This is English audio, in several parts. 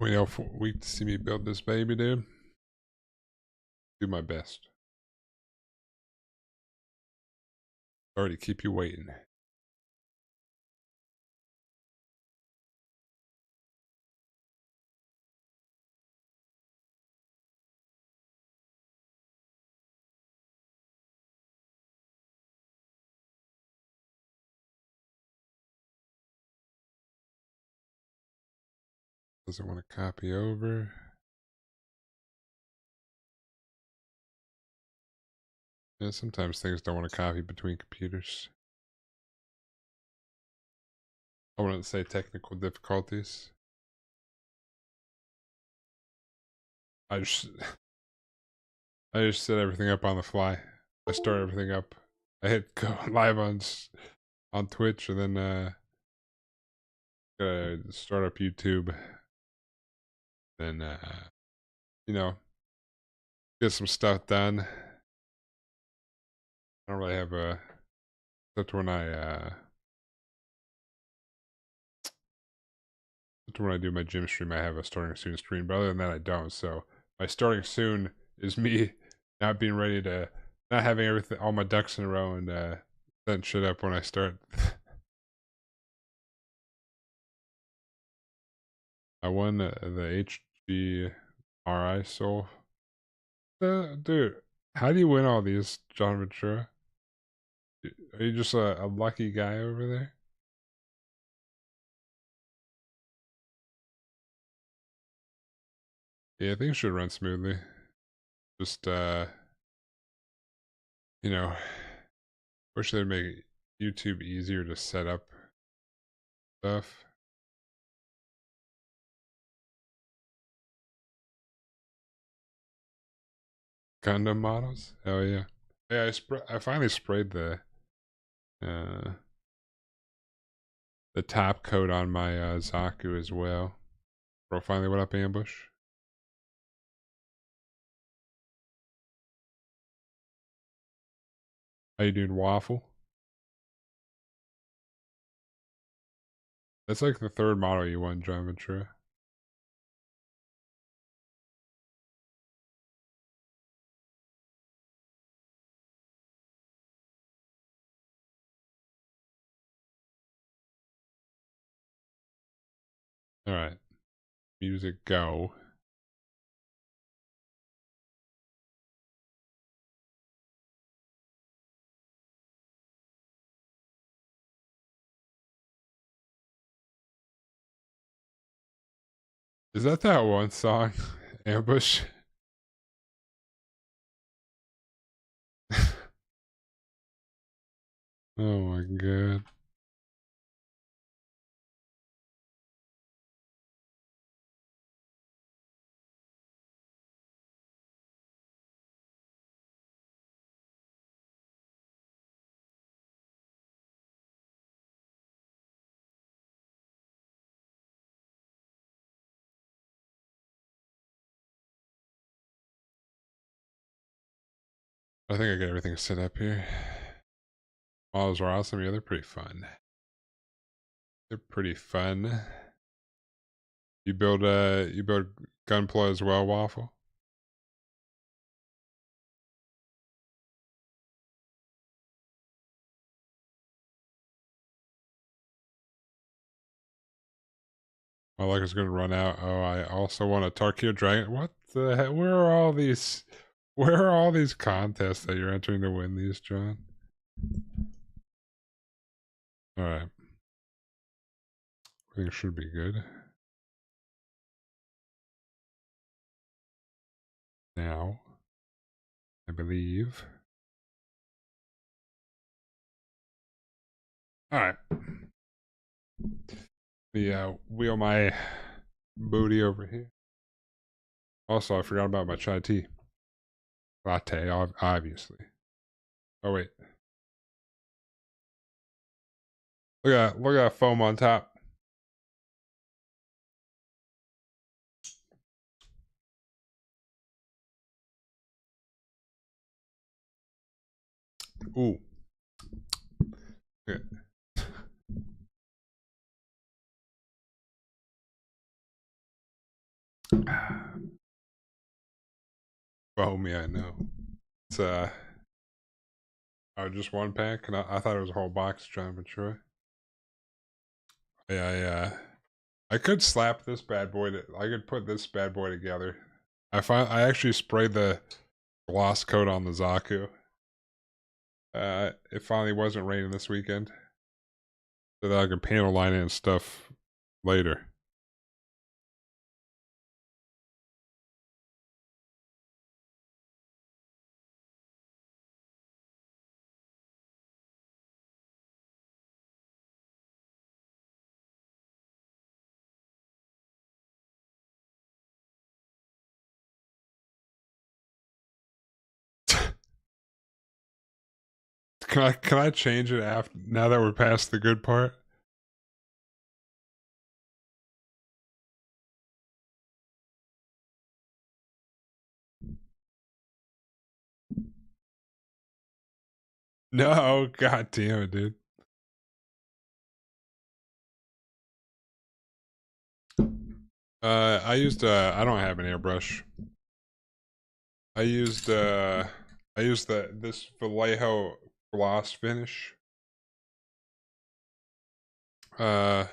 Wait out for a week to see me build this baby, dude. Do my best. Sorry to keep you waiting. Doesn't want to copy over. Yeah, sometimes things don't want to copy between computers. I wouldn't say technical difficulties. I just I just set everything up on the fly. I start everything up. I hit go live on Twitch and then start up YouTube. Then you know, get some stuff done. I don't really have a except when I do my gym stream, I have a starting soon stream, but other than that, I don't. So my starting soon is me not being ready to, not having everything, all my ducks in a row, and setting shit up when I start. I won the HGRI Soul. Dude, how do you win all these, John Ventura? Are you just a lucky guy over there? Yeah, things should run smoothly. Just you know, wish they'd make YouTube easier to set up stuff. Gundam models? Hell yeah. Yeah, I finally sprayed uh the top coat on my Zaku as well. Bro finally went up ambush. How you doing, Waffle? That's like the third model you won, John Ventura. Alright. Music go. Is that one song? Ambush? Oh my god. I think I got everything set up here. Models are awesome, yeah, they're pretty fun. They're pretty fun. You build Gunpla as well, Waffle? My luck is gonna run out. Oh, I also want a Tarkir Dragon. What the heck? Where are all these contests that you're entering to win these, John? Alright. I think it should be good. Now, I believe. Alright. Wheel my booty over here. Also, I forgot about my chai tea. Latte, obviously. Oh, wait. Look at that foam on top. Ooh. Good. Oh me, I know. It's oh, just one pack, and I thought it was a whole box of John Ventura. Yeah, I could slap this bad boy. I could put this bad boy together. I actually sprayed the gloss coat on the Zaku. It finally wasn't raining this weekend, so that I could panel line it and stuff later. Can I change it after now that we're past the good part? No, god damn it, dude. I don't have an airbrush. I used this Vallejo gloss finish. Uh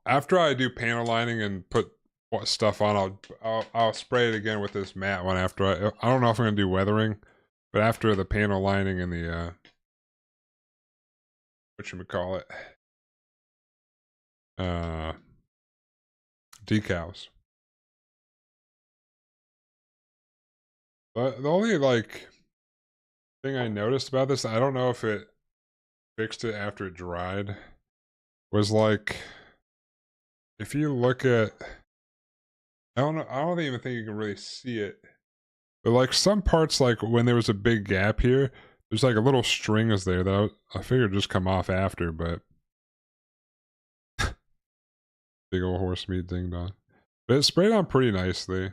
after I do panel lining and put what stuff on, I'll spray it again with this matte one after I don't know if I'm gonna do weathering, but after the panel lining and the whatchamacallit, uh decals. But the only like thing I noticed about this, I don't know if it fixed it after it dried, was like if you look at I don't know, I don't even think you can really see it. But like some parts, like when there was a big gap here, there's like a little strings there that I figured just come off after, but big old horse meat ding dong. But it sprayed on pretty nicely.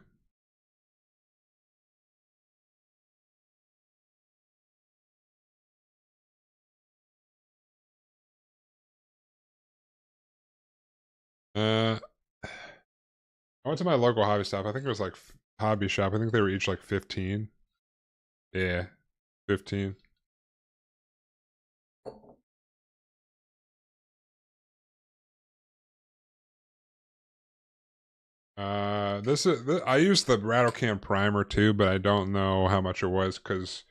Uh, I went to my local hobby shop. I think it was like hobby shop. I think they were each like 15. Yeah, 15. I used the rattle can primer too, but I don't know how much it was because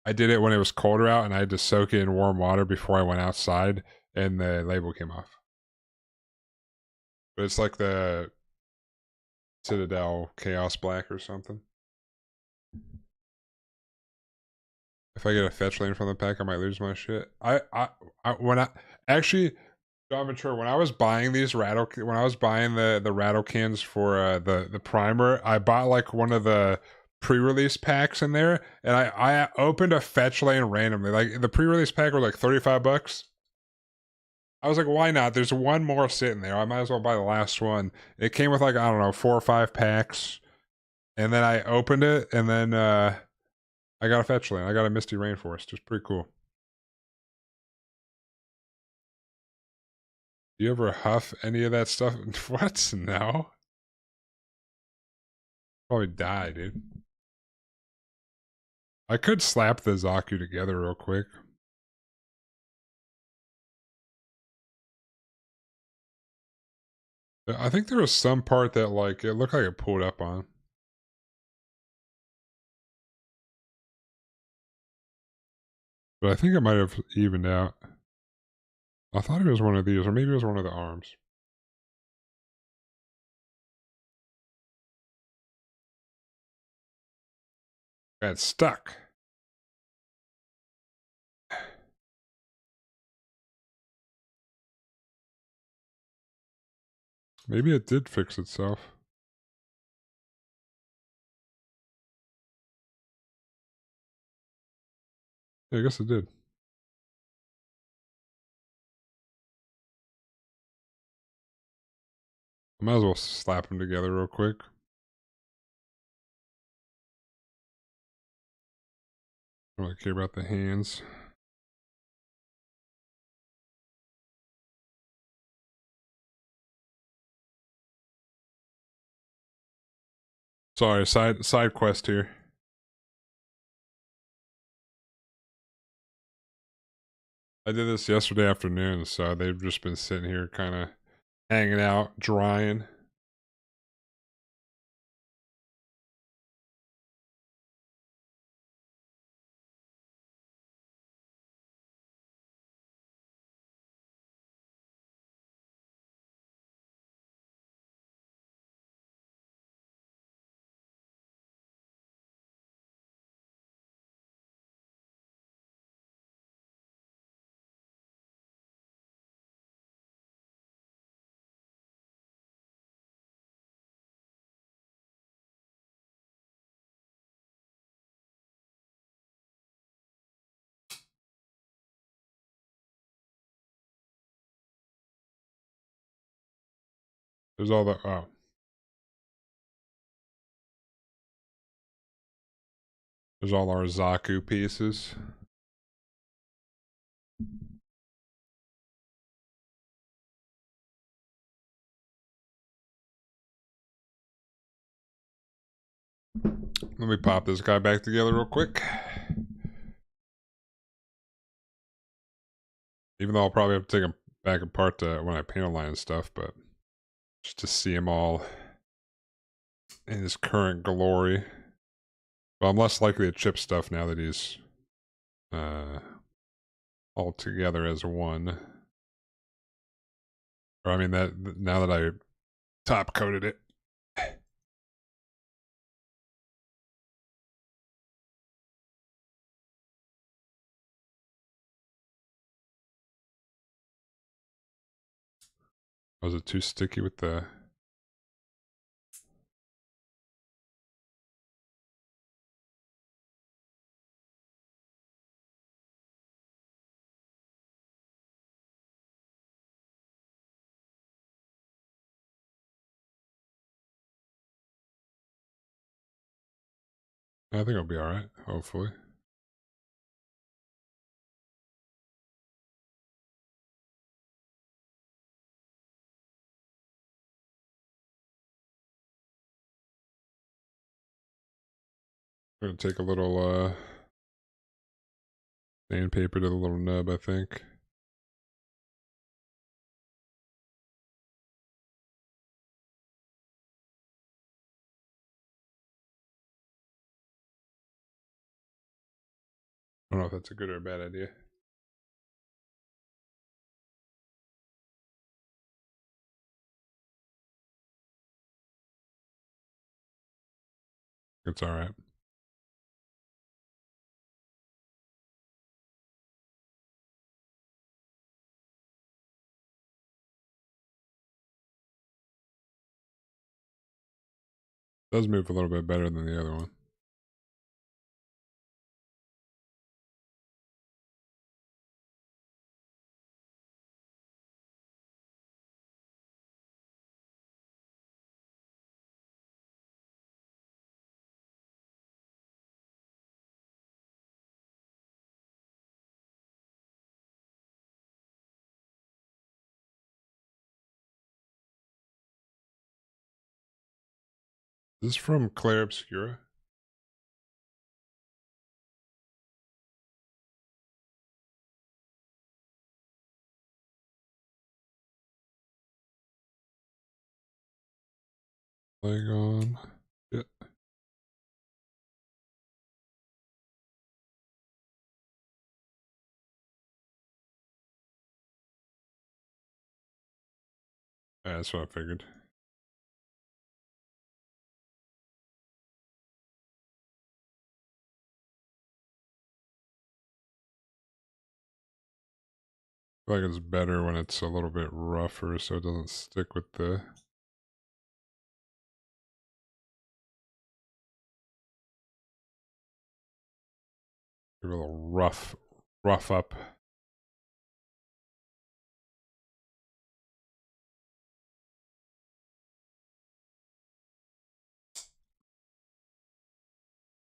I did it when it was colder out and I had to soak it in warm water before I went outside and the label came off. But it's like the Citadel Chaos Black or something. If I get a fetch lane from the pack, I might lose my shit. I when I actually, John Ventura, when I was buying these when I was buying the rattle cans for the primer, I bought like one of the pre-release packs in there, and I opened a fetch lane randomly. Like the pre-release pack was like $35. I was like, why not? There's one more sitting there. I might as well buy the last one. It came with like I don't know 4 or 5 packs, and then I opened it, and then I got a fetch lane. I got a Misty Rainforest. It's pretty cool. Do you ever huff any of that stuff? What? No. Probably die, dude. I could slap the Zaku together real quick. I think there was some part that like it looked like it pulled up on. But I think it might have evened out. I thought it was one of these, or maybe it was one of the arms. Got stuck. Maybe it did fix itself. Yeah, I guess it did. I might as well slap them together real quick. I don't really care about the hands. Sorry, side quest here. I did this yesterday afternoon, so they've just been sitting here kind of hanging out, drying. There's all the there's all our Zaku pieces. Let me pop this guy back together real quick. Even though I'll probably have to take him back apart when I paint a line and stuff, but just to see him all in his current glory. Well, I'm less likely to chip stuff now that he's all together as one. Or I mean that now that I top coated it. Was it too sticky with the... I think it'll be alright, hopefully. I'm gonna take a little sandpaper to the little nub, I think. I don't know if that's a good or a bad idea. It's alright. Does move a little bit better than the other one. This is from Claire Obscura. Leg on. Yeah. That's what I figured. I feel like it's better when it's a little bit rougher so it doesn't stick with the... Give it a little rough up.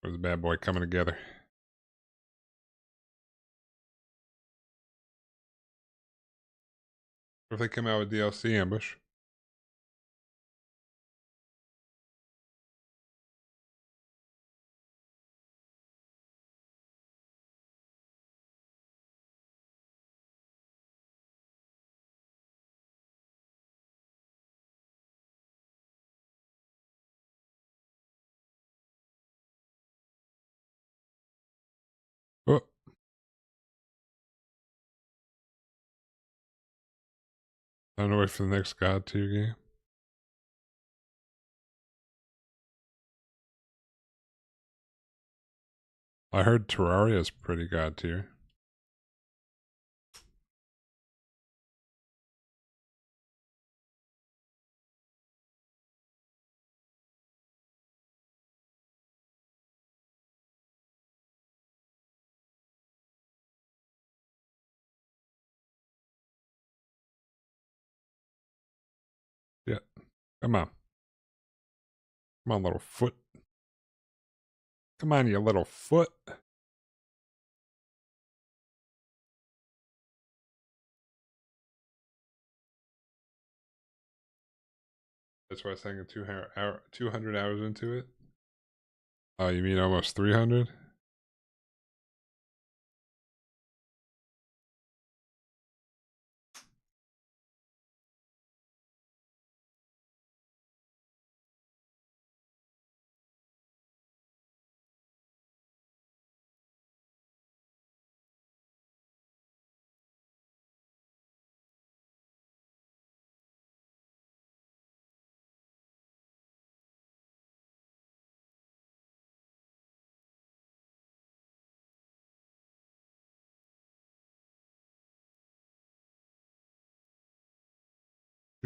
Where's the bad boy coming together? What if they come out with DLC ambush? Time to wait for the next God tier game. I heard Terraria is pretty God tier. Yeah. Come on. Come on, little foot. Come on, you little foot. That's why I sang 200 hours into it. Oh, you mean almost 300?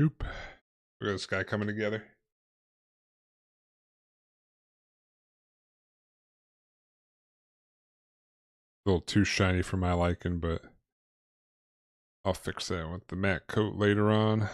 Oop. Look at this guy coming together. A little too shiny for my liking, but I'll fix that with the matte coat later on.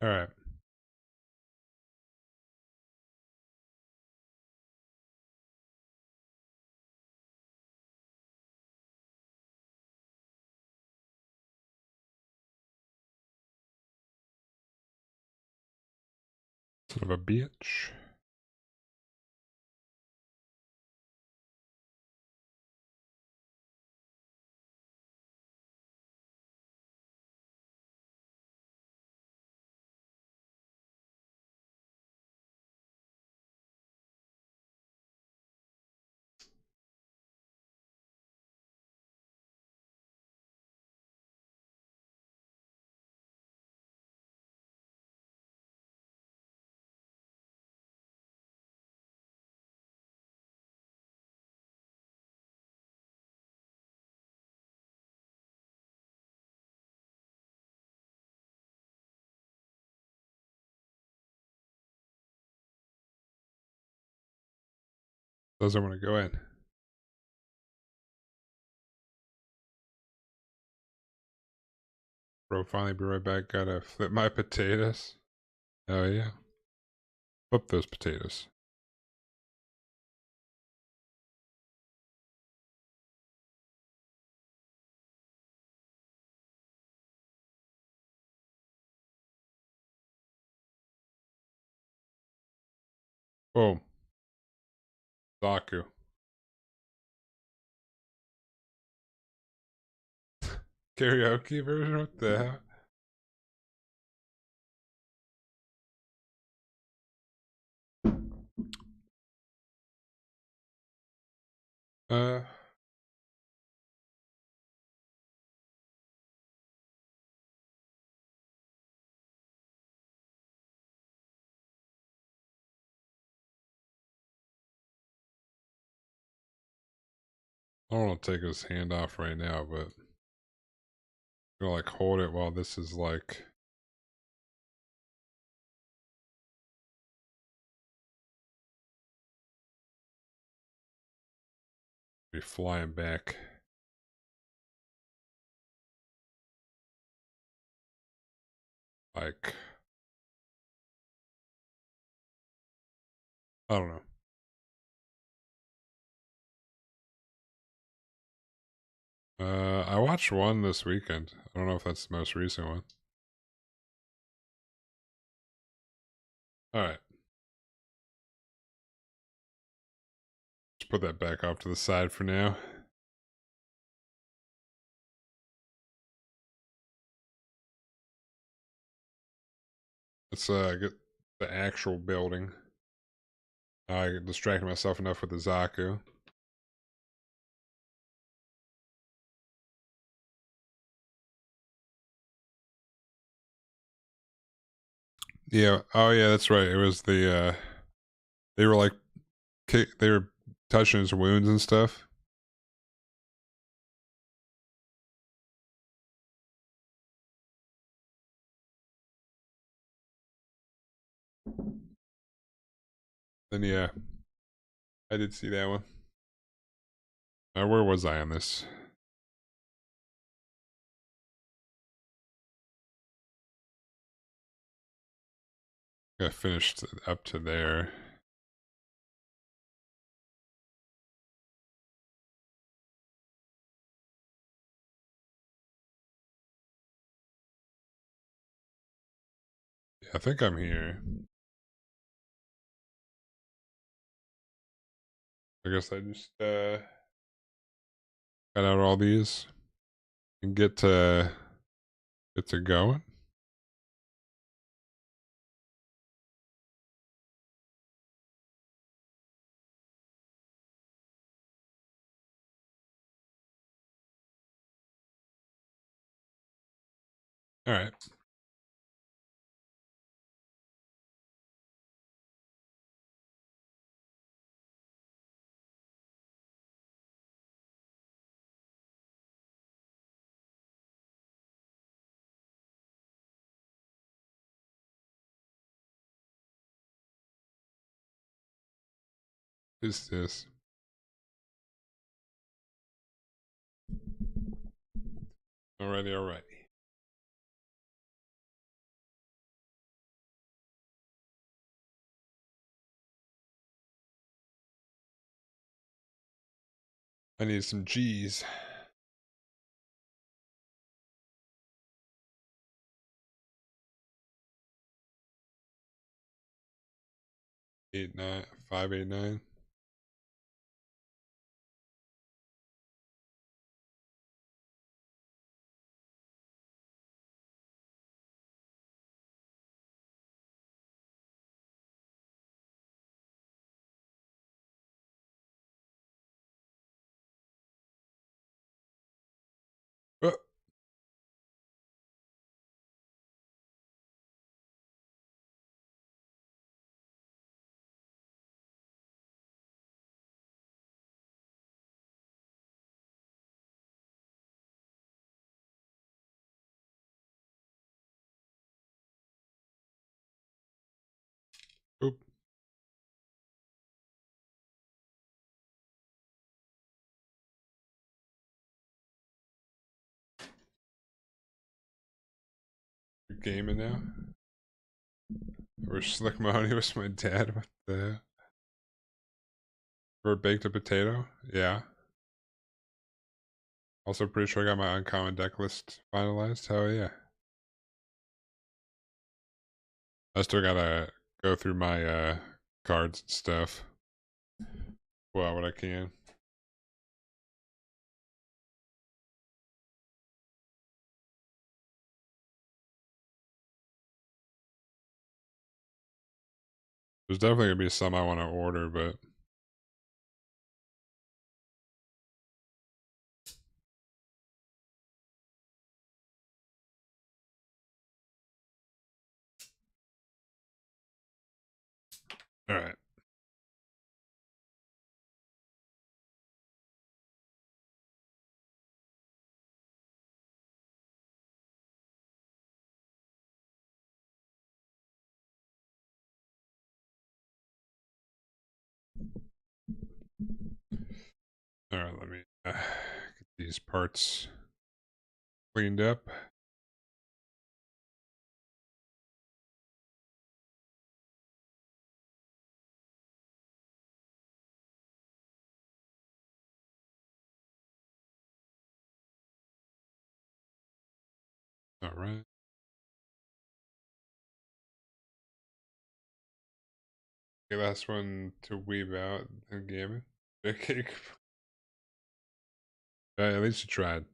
All right. Son of a bitch. Doesn't want to go in. Bro, finally be right back. Gotta flip my potatoes. Oh, yeah. Flip those potatoes. Boom. Zaku. Karaoke version? What the hell? Uh, I don't want to take his hand off right now, but I'm gonna like hold it while this is like Be flying back. Like, I don't know. I watched one this weekend. I don't know if that's the most recent one. Alright. Just put that back off to the side for now. Let's get the actual building. I distracted myself enough with the Zaku. Yeah. Oh yeah, that's right. It was the they were like they were touching his wounds and stuff. Then yeah, I did see that one. Where was I on this? I finished up to there. Yeah, I think I'm here. I guess I just cut out all these and get to going. All right. Is this? Alrighty, alrighty. I need some G's. 589. Oh, oop. You're gaming now? Or Slick Mahoney was my dad? What the? Or baked a potato? Yeah. Also pretty sure I got my uncommon deck list finalized. Hell yeah. I still gotta go through my cards and stuff. Well, what I can. There's definitely gonna be some I want to order, but all right. Alright, let me get these parts cleaned up. Alright. Okay, last one to weave out the gamut. Okay. At least you tried.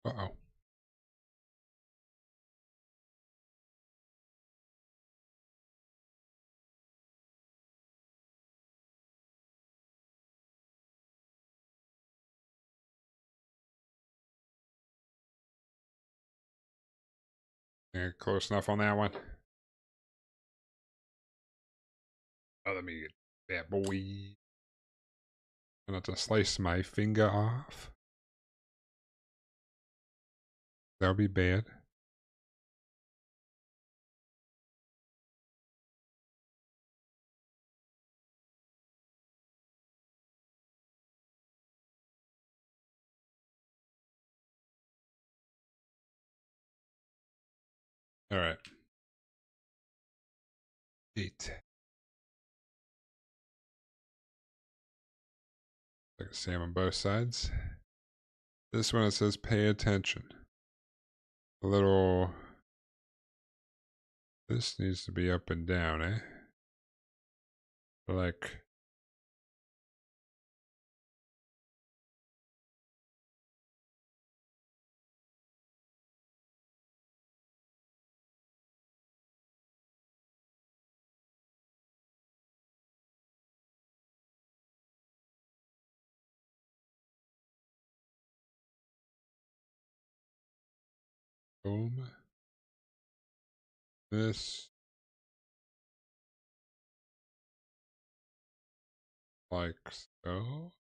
Uh-oh. Yeah, close enough on that one. Oh, let me get that boy. I'm going to slice my finger off. That would be bad. Alright. 8. Like the same on both sides. This one it says pay attention. A little. This needs to be up and down, eh? Like. Boom. This. Like so.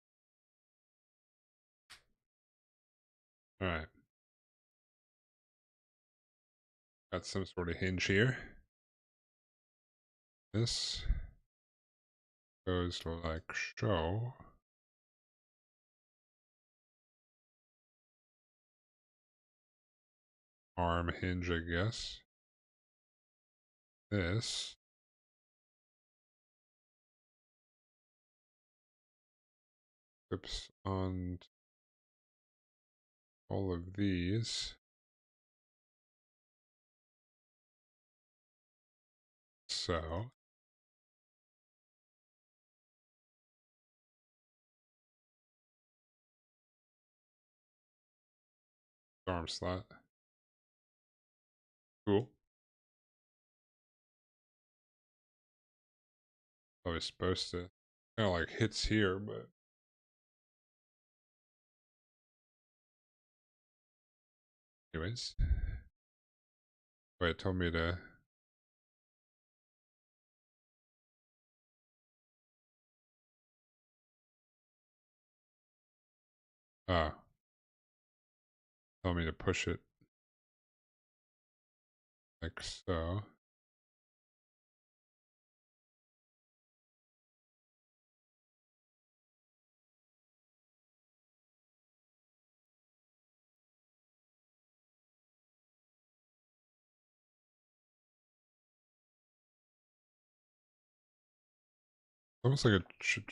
Alright. Got some sort of hinge here. This goes like so. Arm hinge, I guess. This. Clips on all of these. So. Arm slot. Cool. I was supposed to. Kind of like hits here, but. Anyways. Wait, it told me to. Ah. Told me to push it. Like so. Almost like it should.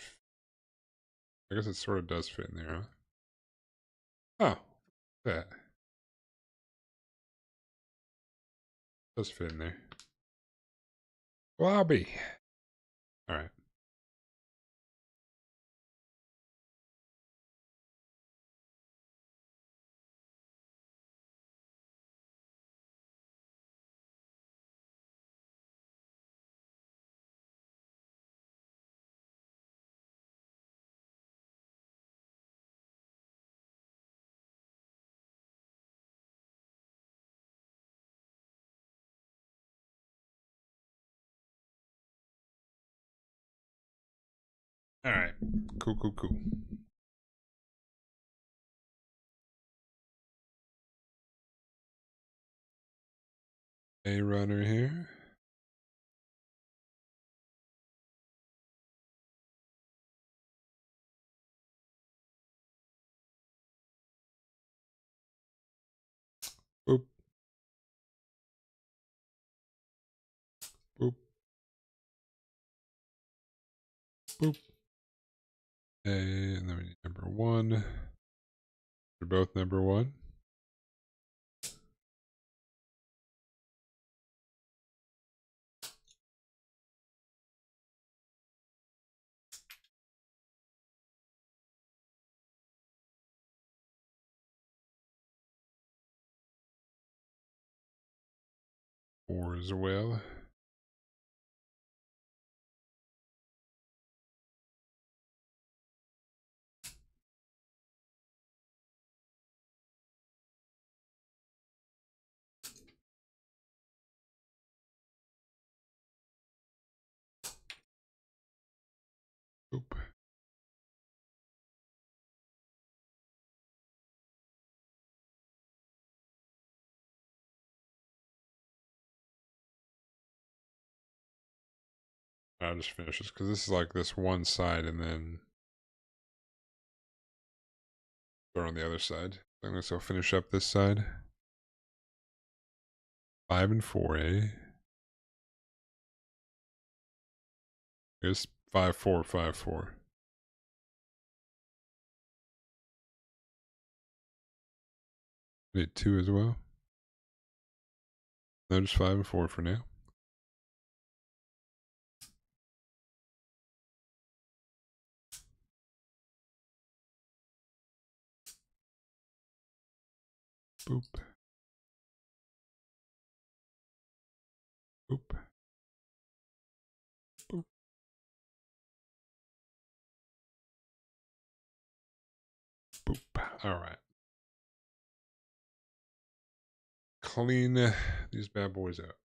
I guess it sort of does fit in there, huh? Oh. That. Does fit in there. Lobby. Alright. Alright. Cool, cool, cool. A runner here. Boop. Boop. Boop. A, and then we need number one. They're both number one. Four as well. Boop. I'll just finish this because this is like this one side and then throw on the other side. I guess I'll finish up this side. 5 and 4A. Here's 5, 4, 5, 4. Need 2 as well. No, just 5 and 4 for now. Boop. Boop. Boop. Boop. Alright. Clean these bad boys out.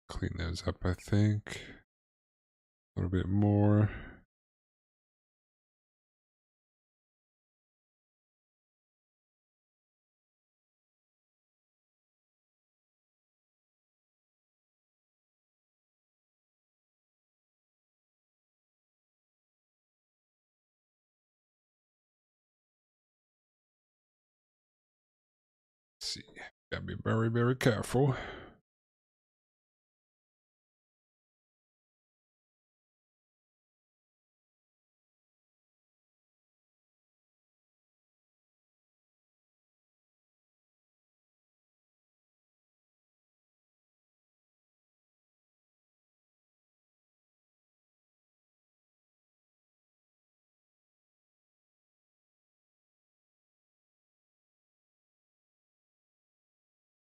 Clean those up, I think. A little bit more. Let's see. Gotta be very, very careful.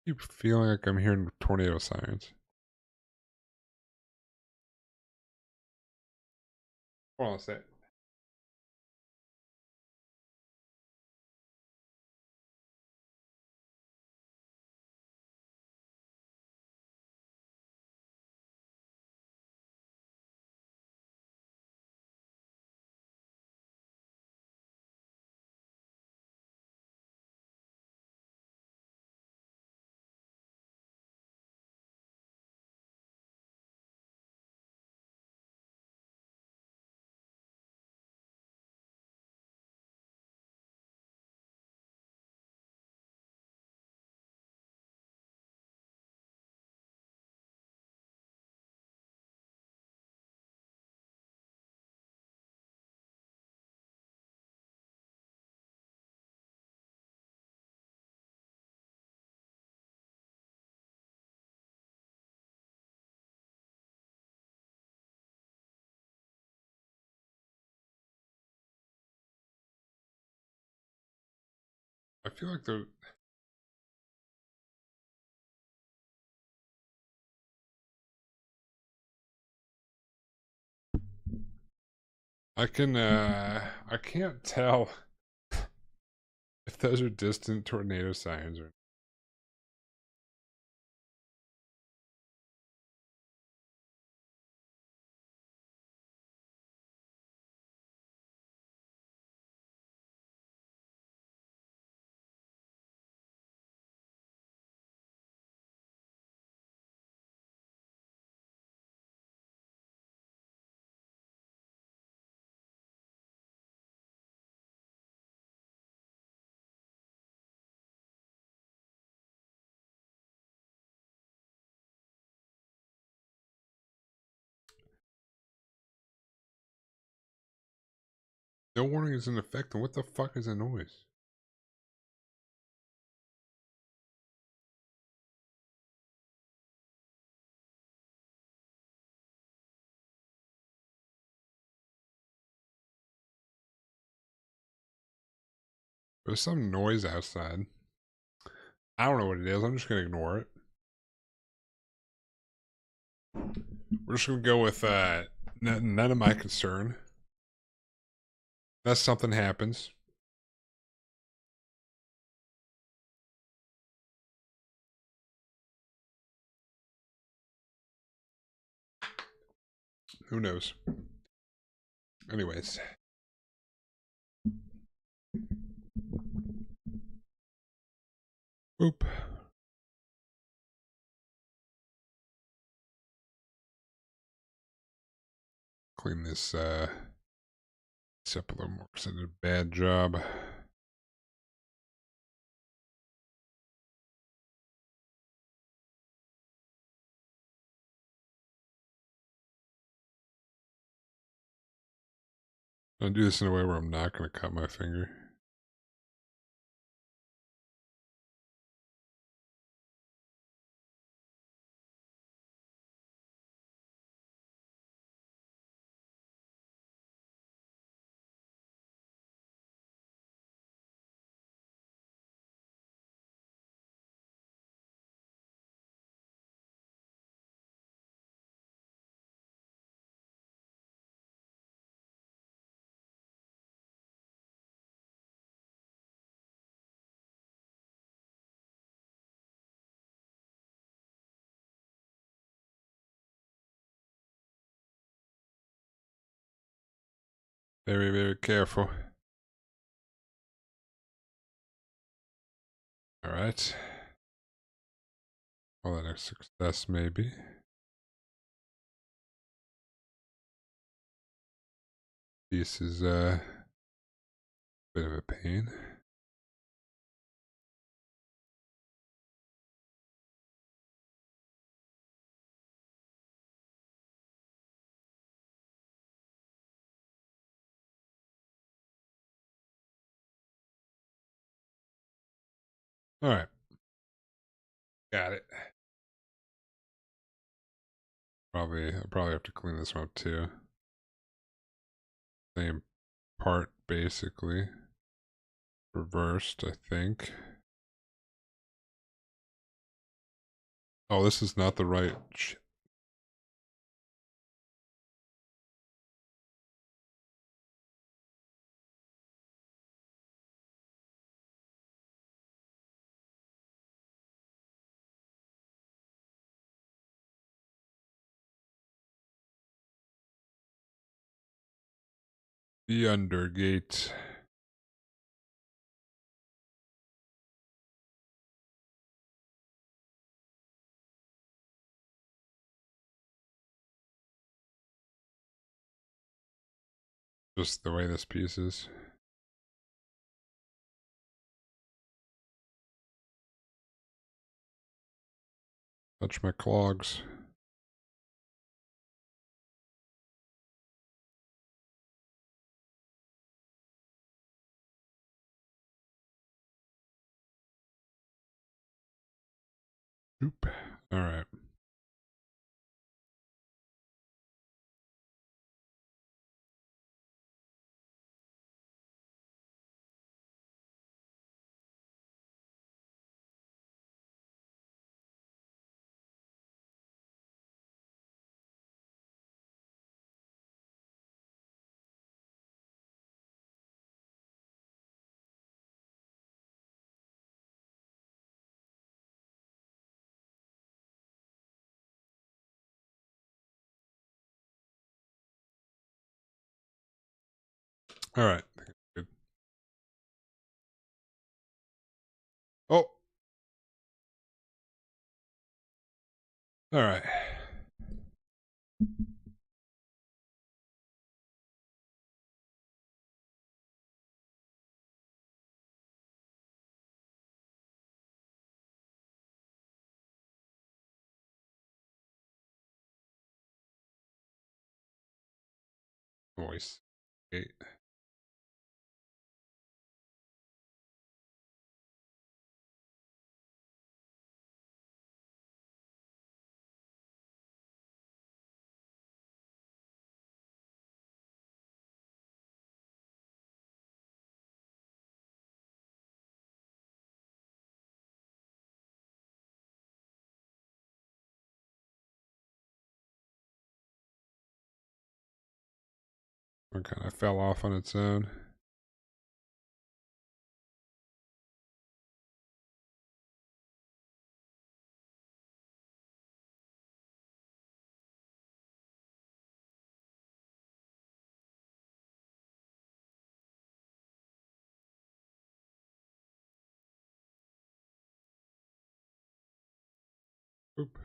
I keep feeling like I'm hearing tornado sirens. Hold on a sec. I feel like I can't tell if those are distant tornado signs or. No warning is in effect, and what the fuck is the noise? There's some noise outside. I don't know what it is. I'm just gonna ignore it. We're just gonna go with none of my concern. Unless something happens. Who knows? Anyways. Oop. Clean this up a little more because I did a bad job. I'll do this in a way where I'm not going to cut my finger. Very, very careful. Alright. Well, that a success, maybe. This is a bit of a pain. Alright. Got it. I'll probably have to clean this one up too. Same part, basically. Reversed, I think. Oh, this is not the right. The Undergate. Just the way this piece is. Touch my clogs. Oop. Alright. All right. Good. Oh, all right. Voice. Okay. Okay, I fell off on its own. Oop.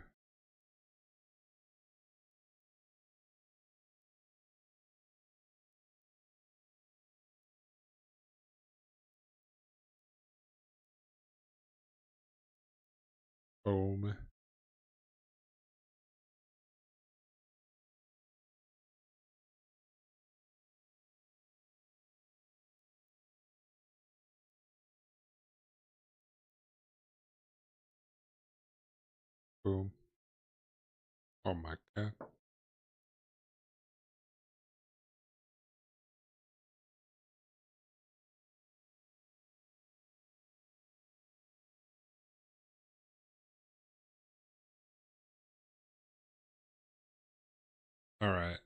Boom. Boom. Oh my god. All right.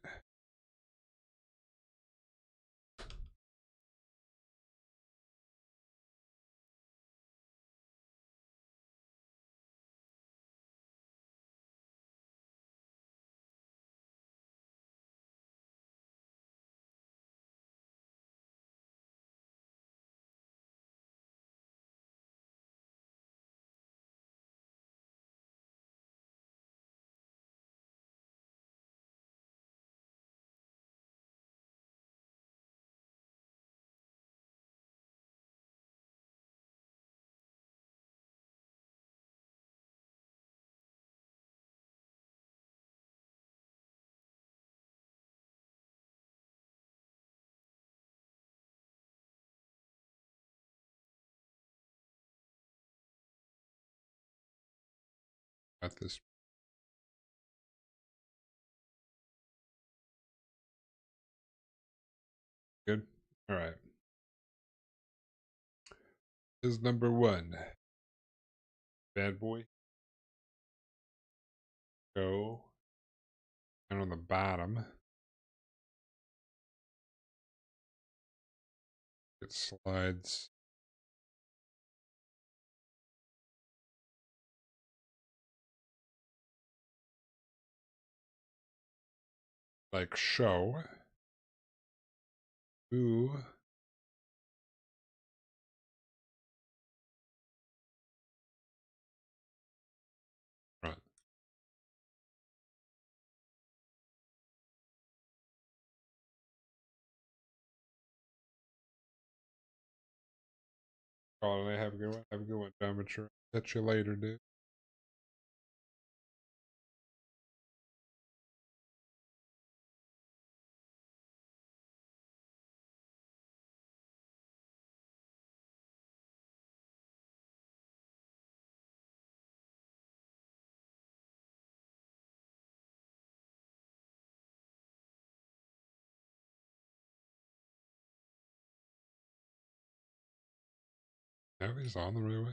Got this. Good. All right. This is number one. Bad boy. Go. And on the bottom, it slides like show. Ooh. Right. Call it. Have a good one. Have a good one, John Mature. Catch you later, dude. Now he's on the railway.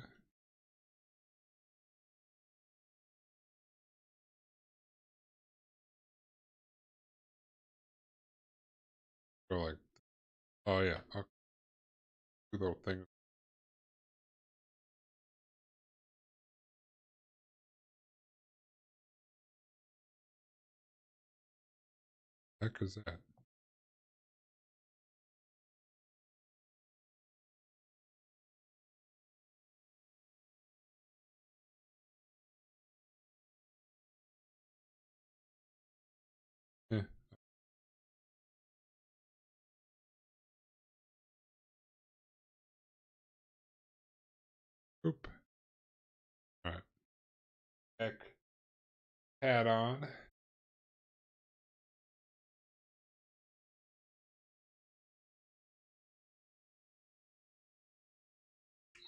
Go like, oh yeah, I'll do the thing. Heck is that? Back hat on.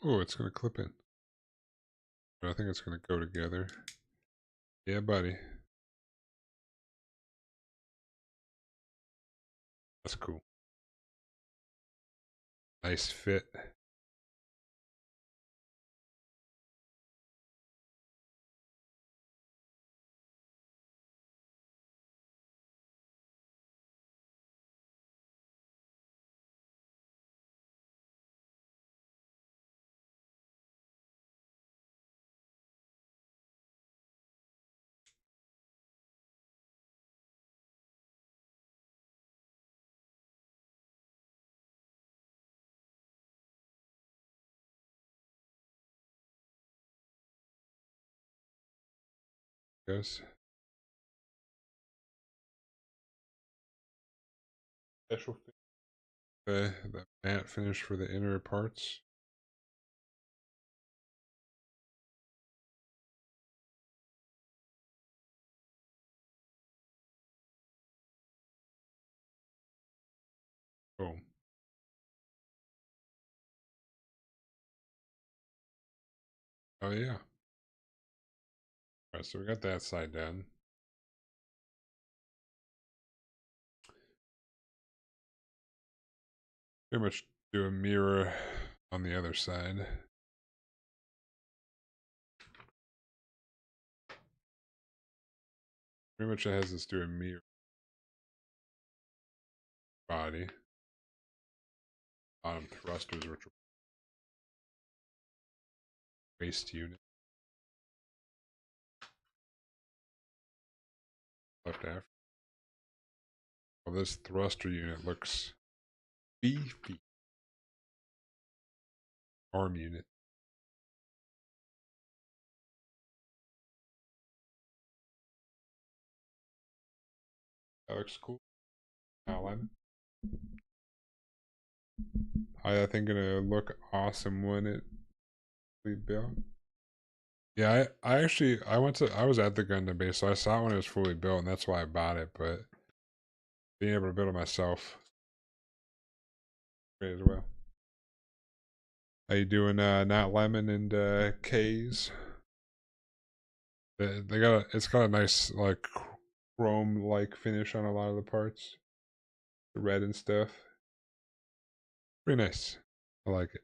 Oh, it's gonna clip in. But I think it's gonna go together. Yeah, buddy. That's cool. Nice fit. Guys. Special fit. The matte finish for the inner parts. Boom. Oh yeah. Alright, so we got that side done. Pretty much do a mirror on the other side. Pretty much it has this do a mirror body. Bottom thrusters, which are waist unit. Left after. Well, this thruster unit looks beefy. Arm unit. That looks cool. Outline. I think it'll look awesome when it fully built. Yeah, I was at the Gundam base, so I saw it when it was fully built, and that's why I bought it. But being able to build it myself, great as well. How you doing, Not Lemon and K's? They got it's got a nice like chrome like finish on a lot of the parts, the red and stuff. Pretty nice. I like it.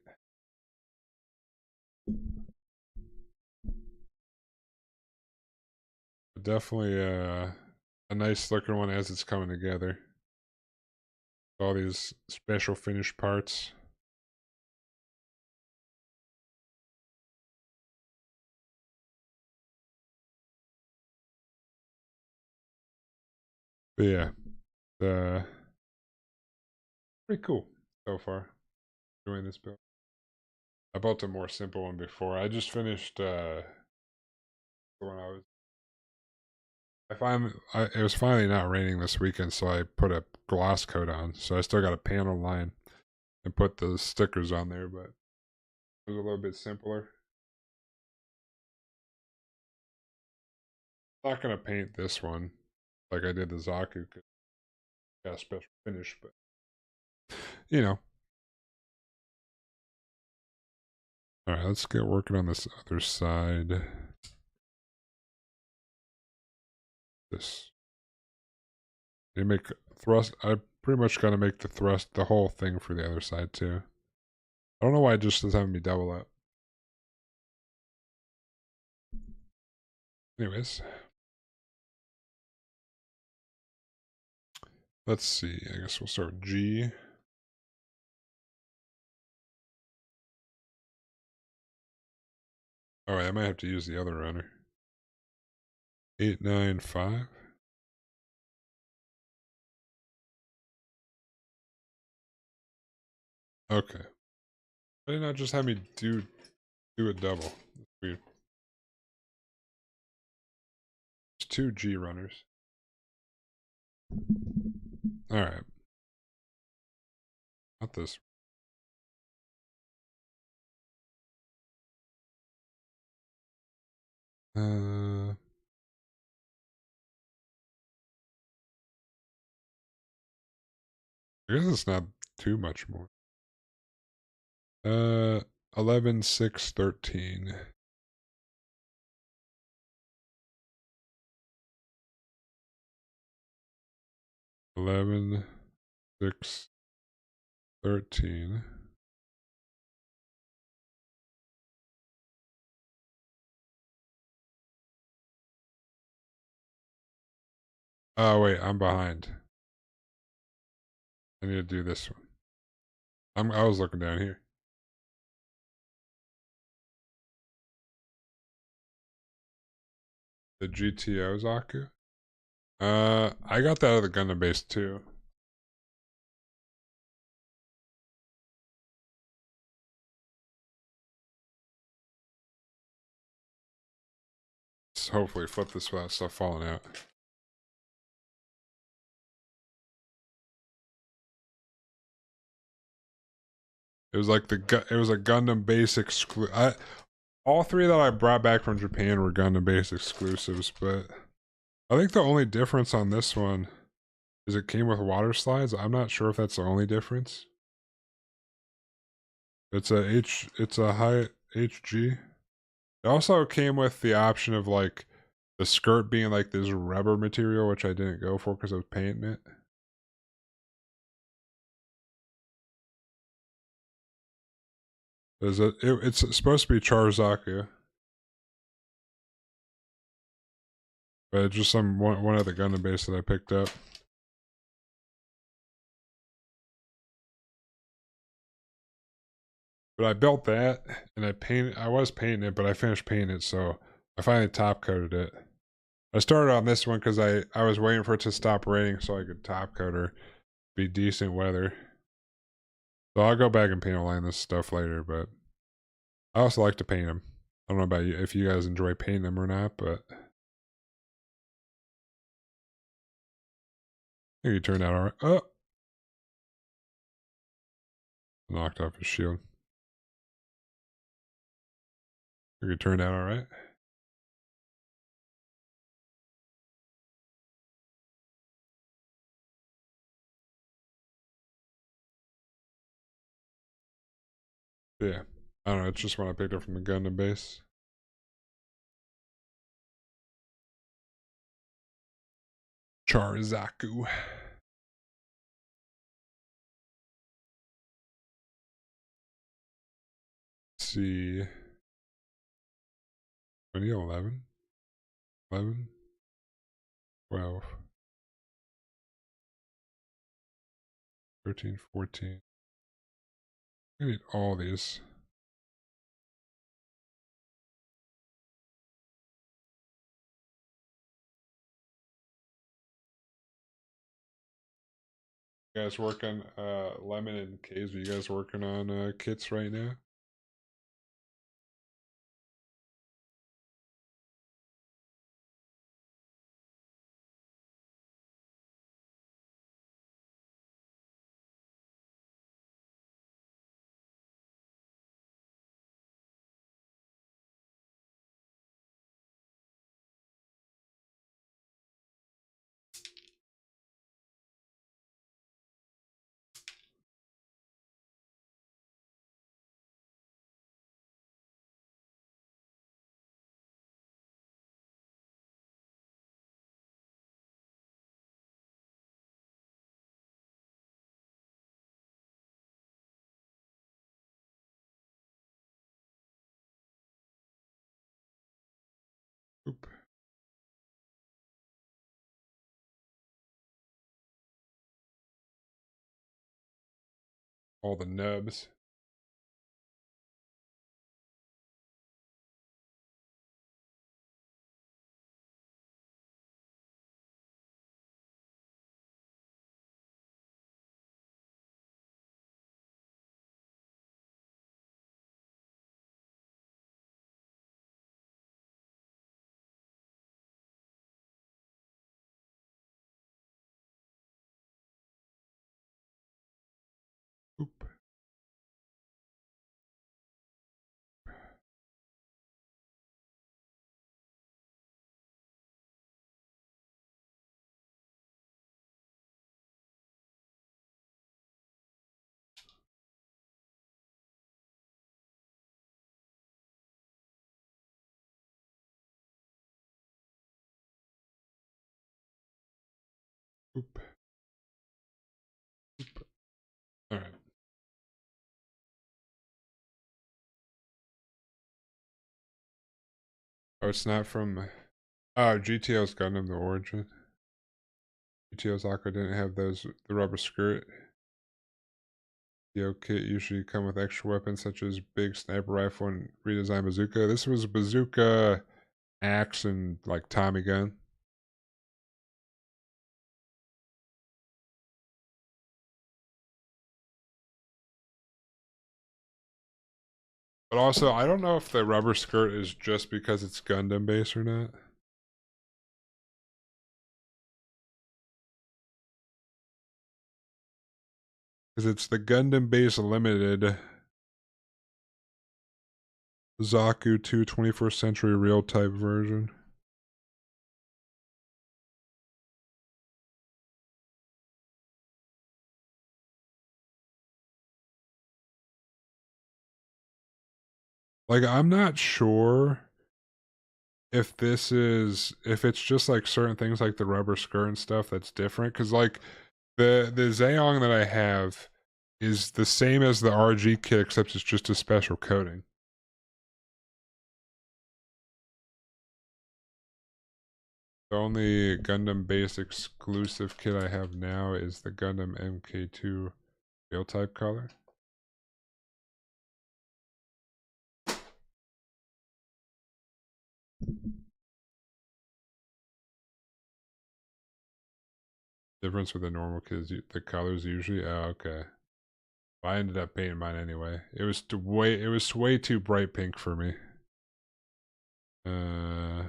Definitely a nice looking one as it's coming together. All these special finished parts. But yeah, pretty cool so far. Doing this build. I bought the more simple one before. I just finished the one I was. It was finally not raining this weekend, so I put a gloss coat on. So I still got a panel line and put the stickers on there, but it was a little bit simpler. I'm not gonna paint this one like I did the Zaku. Got a special finish, but you know. All right, let's get working on this other side. This. You make thrust. I pretty much gotta make the thrust the whole thing for the other side too. I don't know why it just is having me double up. Anyways, let's see. I guess we'll start with G. All right, I might have to use the other runner. 895. Okay. Why did not just have me do a double? That's weird. It's two G runners. All right. Not this. I guess it's not too much more. 11, 6, 13. 11, 6, 13. Oh, wait, I'm behind. I need to do this one. I was looking down here. The GTO Zaku? I got that out of the Gundam base too. Let's hopefully flip this without stuff falling out. It was like it was a Gundam base all three that I brought back from Japan were Gundam base exclusives, but I think the only difference on this one is it came with water slides. I'm not sure if that's the only difference. It's a high HG. It also came with the option of like the skirt being like this rubber material, which I didn't go for because I was painting it. It's supposed to be Charzaku, but it's just one of the Gundam base that I picked up. But I built that and I was painting it, but I finished painting it, so I finally top coated it. I started on this one because I was waiting for it to stop raining so I could top coat or be decent weather. So I'll go back and paint align this stuff later, but I also like to paint them. I don't know about you if you guys enjoy painting them or not, but I think he turned out alright. Oh! Knocked off his shield. I think it turned out alright. Yeah. I don't know, it's just one I picked up from the Gundam base. Charzaku. Let's see. 2011? 11? 12. 13, 14. I need all these. You guys working, Lemon and Kays, are you guys working on kits right now? Oop. All the nubs. Oop. Oop. Oop. All right. Oh, it's not from. Oh, GTO's Gundam the Origin. GTO's Aqua didn't have those. The rubber skirt. GTO kit usually come with extra weapons such as big sniper rifle and redesigned bazooka. This was bazooka, axe, and like Tommy gun. But also, I don't know if the rubber skirt is just because it's Gundam base or not. Because it's the Gundam base limited Zaku 2 21st century real type version. Like, I'm not sure if it's just like certain things like the rubber skirt and stuff that's different. Because like the Zeong that I have is the same as the RG kit, except it's just a special coating. The only Gundam base exclusive kit I have now is the Gundam MK2 real type color. Difference with the normal kit is the colors usually. Oh, okay. I ended up painting mine anyway. It was way too bright pink for me. Uh,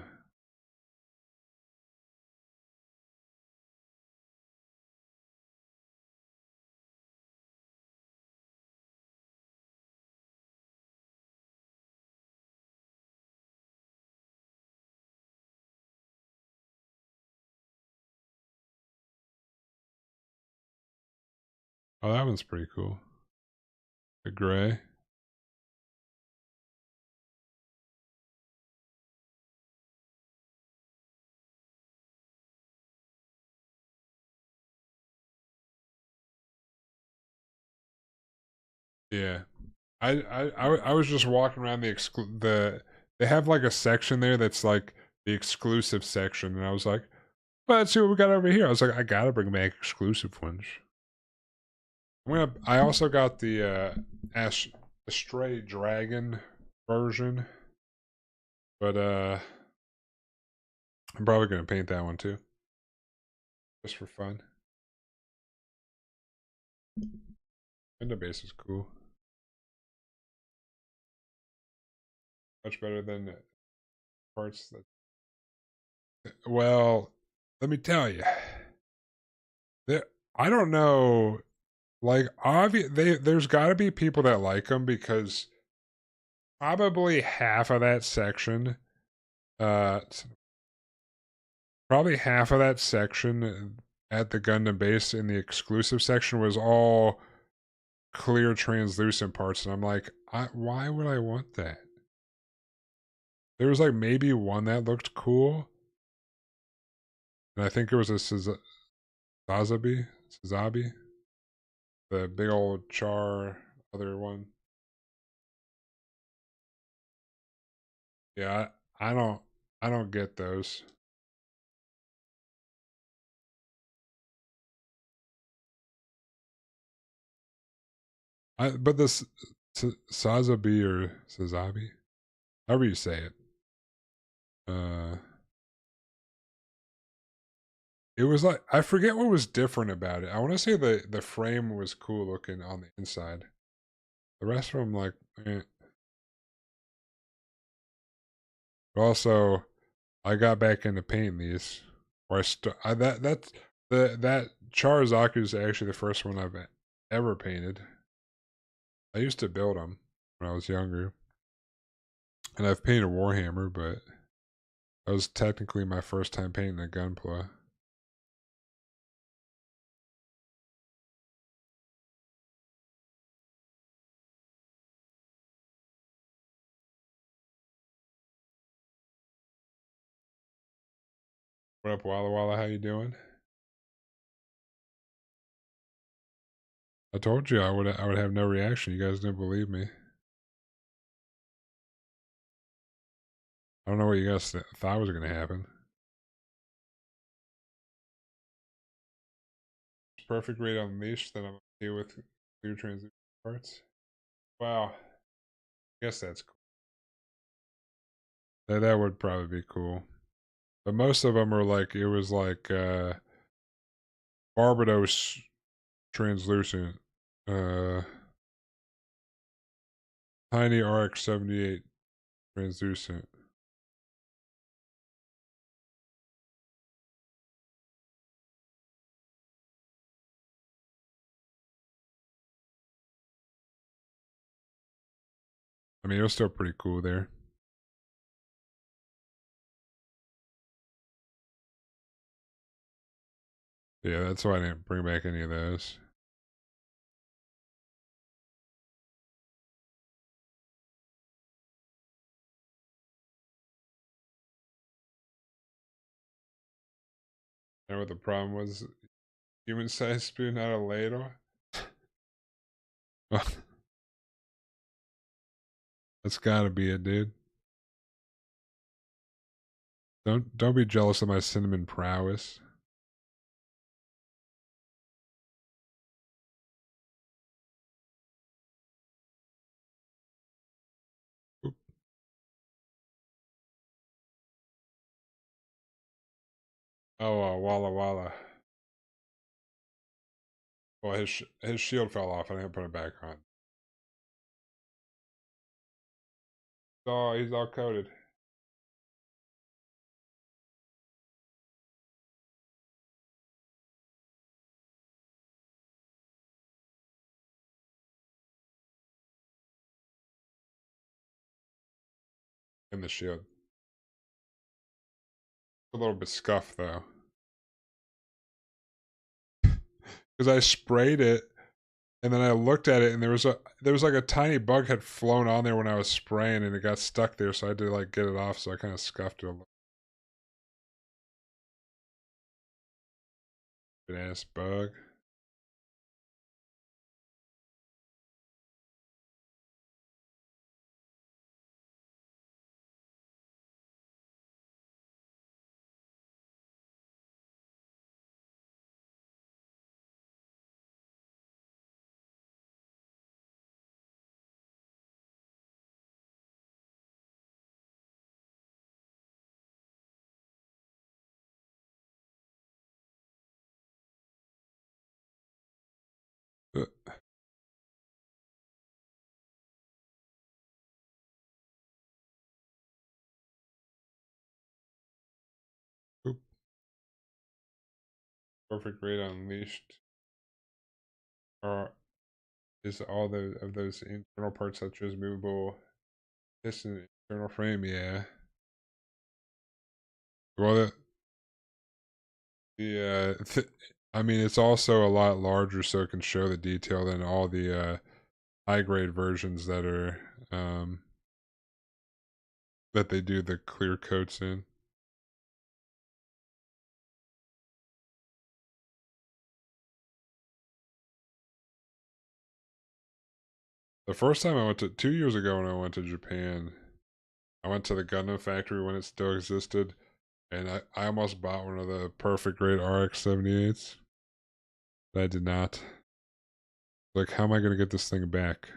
oh, that one's pretty cool. The gray. Yeah. I was just walking around they have like a section there that's like the exclusive section, and I was like, well, let's see what we got over here. I was like, I gotta bring back exclusive ones. I also got the Astray Dragon version, but I'm probably gonna paint that one too, just for fun. And the base is cool. Much better than parts that. Well, let me tell you, there. I don't know. Like, there's got to be people that like them because probably half of that section, uh, probably half of that section at the Gundam base in the exclusive section was all clear translucent parts, and I'm like, why would I want that? There was like maybe one that looked cool, and I think it was a Sazabi, the big old char other one. Yeah, I don't get those. But this Sazabi or Sazabi, however you say it, uh, it was like I forget what was different about it. I want to say the frame was cool looking on the inside. The rest of them like, eh. Also, I got back into painting these. Or that Charazaku is actually the first one I've ever painted. I used to build them when I was younger, and I've painted Warhammer, but that was technically my first time painting a Gunpla. What up, Walla Walla? How you doing? I told you I would have no reaction. You guys didn't believe me. I don't know what you guys thought was gonna happen. Perfect rate unleashed. Then I'm okay with clear transition parts. Wow. I guess that's cool. That would probably be cool. But most of them are like it was like Barbados translucent, uh, Tiny RX-78 translucent. I mean, it was still pretty cool there. Yeah, that's why I didn't bring back any of those. And what the problem was? Human-sized spoon, not a ladle. That's gotta be it, dude. Don't be jealous of my cinnamon prowess. Oop. Oh, Walla Walla. Well, his shield fell off. I didn't put it back on. Oh, he's all coated. In the shield. A little bit scuffed though. Because I sprayed it and then I looked at it and there was like a tiny bug had flown on there when I was spraying and it got stuck there, so I had to like get it off, so I kind of scuffed it a little bit ass bug. Uh, Oop. Perfect rate unleashed. Or is all of those internal parts such as movable piston internal frame, yeah. Well, I mean, it's also a lot larger, so it can show the detail than all the high grade versions that they do the clear coats in. The first time I went to 2 years ago when I went to Japan, I went to the Gundam factory when it still existed, and I almost bought one of the perfect grade RX-78s, but I did not. Like, how am I gonna get this thing back?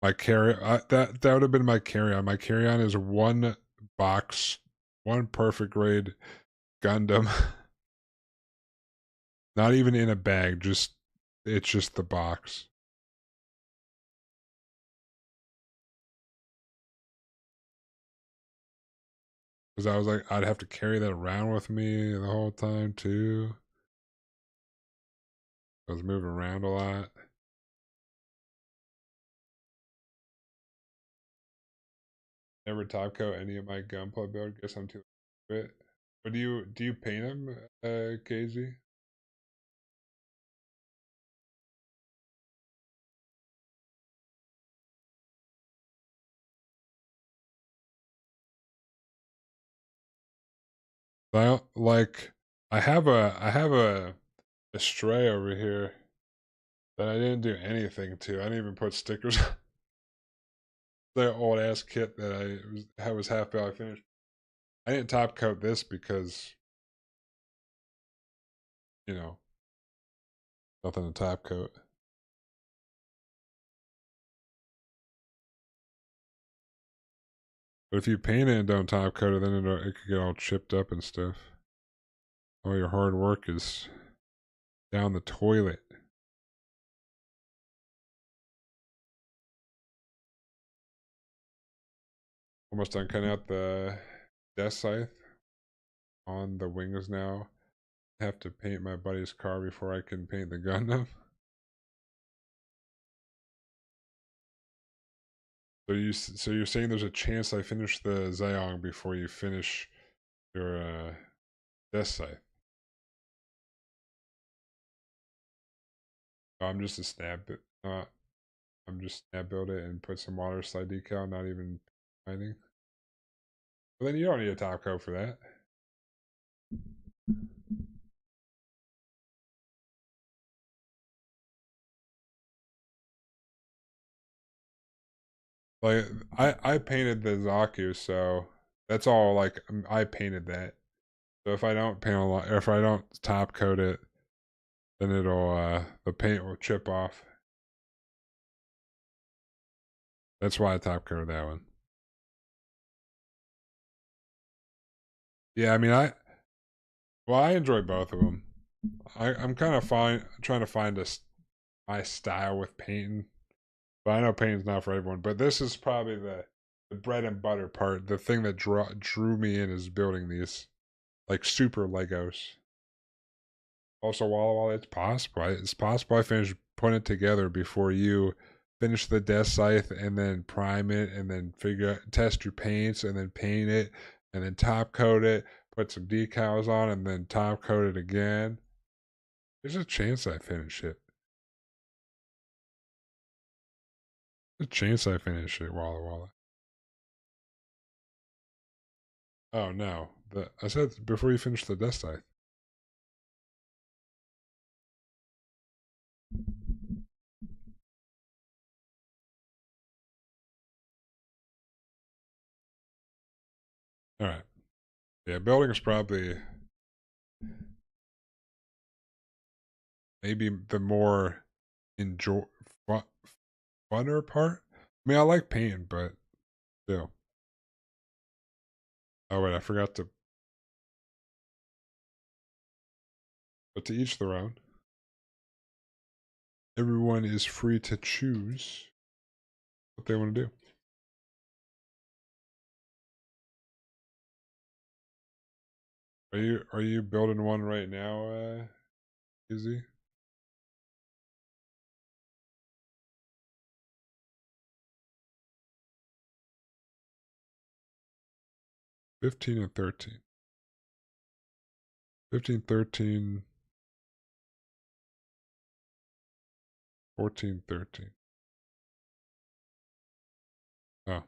My carry that would have been my carry on. My carry on is one box, one perfect grade Gundam. Not even in a bag, just it's just the box. Because I was like, I'd have to carry that around with me the whole time too. I was moving around a lot. Never top coat any of my gunpla build. Guess I'm too bit. But do you paint them, KZ? Well, like I have a a stray over here that I didn't do anything to. I didn't even put stickers. The old ass kit that I was half built. I finished. I didn't top coat this because you know nothing to top coat. But if you paint it and don't top coat it, then it could get all chipped up and stuff. All your hard work is down the toilet. Almost done cutting out the desk scythe on the wings now. I have to paint my buddy's car before I can paint the Gundam. So you're saying there's a chance I finish the Zeong before you finish your desk scythe? Oh, I'm just snap build it and put some water slide decal, not even painting. But then you don't need a top coat for that. Like I painted the Zaku, so that's all. Like I painted that. So if I don't paint a lot, or if I don't top coat it, then it'll the paint will chip off. That's why I top coated that one. Yeah, I mean I enjoy both of them. I'm kind of trying to find my style with painting, but I know painting's not for everyone. But this is probably the bread and butter part. The thing that drew me in is building these like super Legos. Also, while it's possible I finish putting it together before you finish the desk scythe and then prime it and then test your paints and then paint it and then top coat it, put some decals on and then top coat it again. There's a chance I finish it. There's a chance I finish it, Walla Walla. Oh no. I said before you finish the desk scythe. Alright. Yeah, building is probably maybe the more enjoy funner part. I mean, I like painting, but still. Oh wait, I forgot to. But to each their own. Everyone is free to choose what they want to do. Are you building one right now, Izzy? 15 and 13. 15, 13, 14, 13. Oh.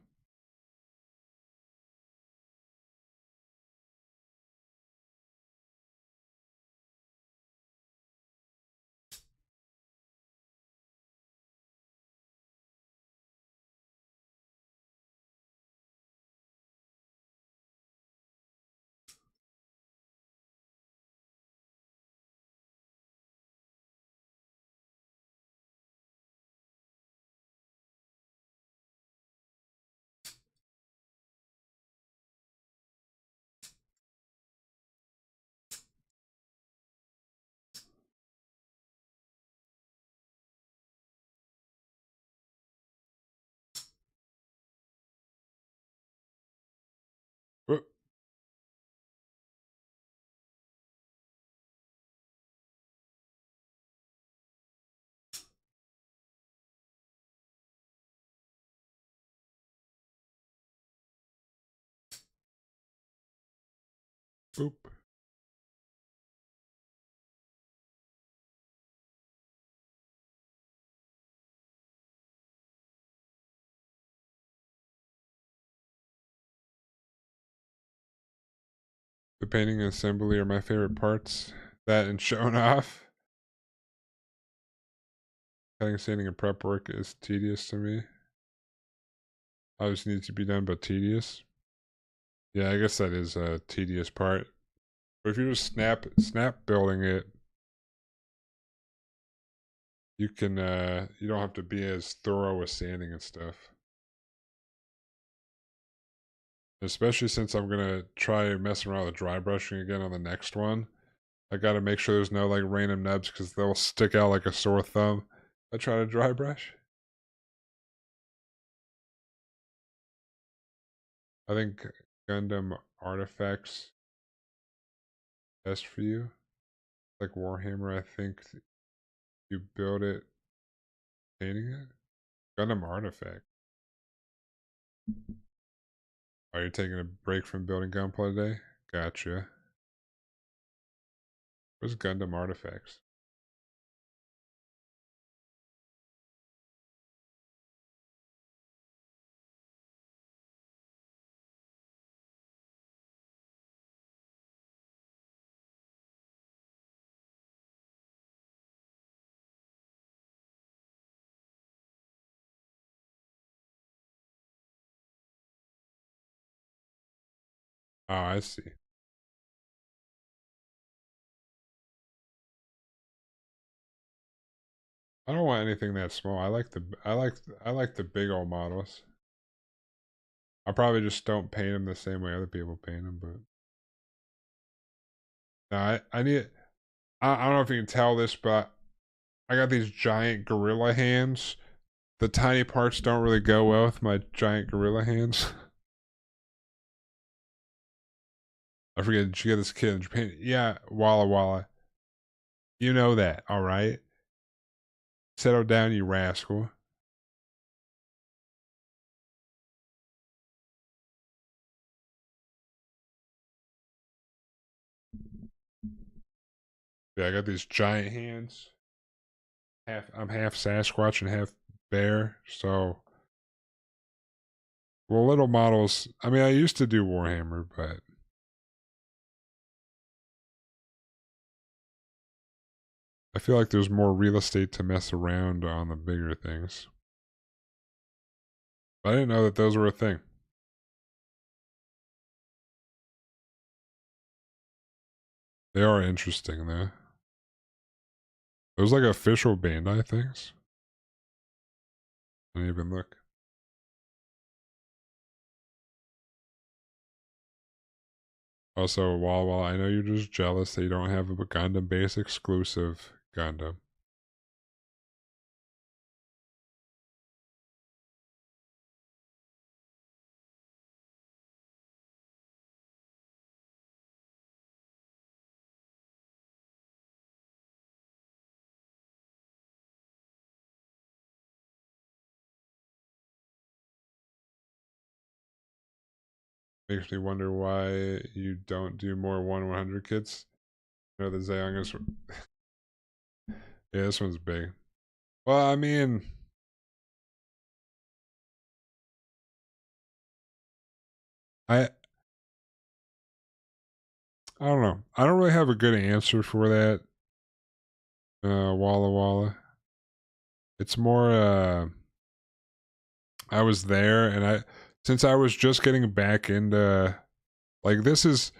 Whoop. Oop. The painting and assembly are my favorite parts. That and showing off. Cutting, sanding, and prep work is tedious to me. Obviously needs to be done, but tedious. Yeah, I guess that is a tedious part. But if you just snap building it, you can you don't have to be as thorough with sanding and stuff. Especially since I'm gonna try messing around with dry brushing again on the next one. I gotta make sure there's no like random nubs because they'll stick out like a sore thumb. I try to dry brush. I think Gundam artifacts best for you. Like Warhammer, I think you build it painting it. Gundam artifact. Are you taking a break from building Gunpla today? Gotcha. Where's Gundam artifacts? Oh, I see. I don't want anything that small. I like the big old models. I probably just don't paint them the same way other people paint them, but no, I need. I don't know if you can tell this, but I got these giant gorilla hands. The tiny parts don't really go well with my giant gorilla hands. I forget. Did you get this kid in Japan? Yeah, Walla Walla. You know that, all right? Settle down, you rascal. Yeah, I got these giant hands. I'm half Sasquatch and half bear, so well, little models. I mean, I used to do Warhammer, but I feel like there's more real estate to mess around on the bigger things. But I didn't know that those were a thing. They are interesting, though. Those like official Bandai things. I didn't even look. Also, while I know you're just jealous that you don't have a Gundam base exclusive Gundam. Makes me wonder why you don't do more 1/100 kits. You know the Zeong is. Yeah, this one's big. Well, I mean, I I don't know. I don't really have a good answer for that. Walla Walla. It's more. I was there, and since I was just getting back into like this is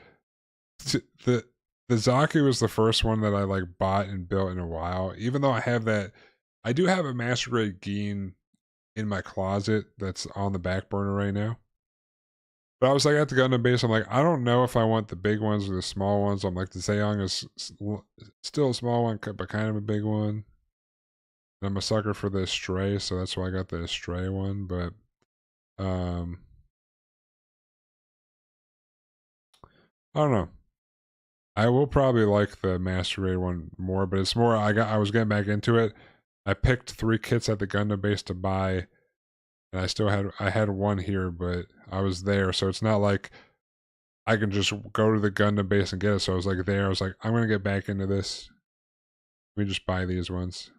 the Zaku was the first one that I like bought and built in a while. Even though I have that, I do have a Master Grade Geen in my closet that's on the back burner right now. But I was like at the Gundam base, I'm like, I don't know if I want the big ones or the small ones. I'm like, the Zeong is still a small one, but kind of a big one. And I'm a sucker for the Stray, so that's why I got the Stray one. But um, I don't know. I will probably like the Master Raid one more, but it's more I was getting back into it. I picked 3 kits at the Gundam base to buy, and I had one here, but I was there, so it's not like I can just go to the Gundam base and get it. So I was like there. I was like, I'm gonna get back into this. Let me just buy these ones.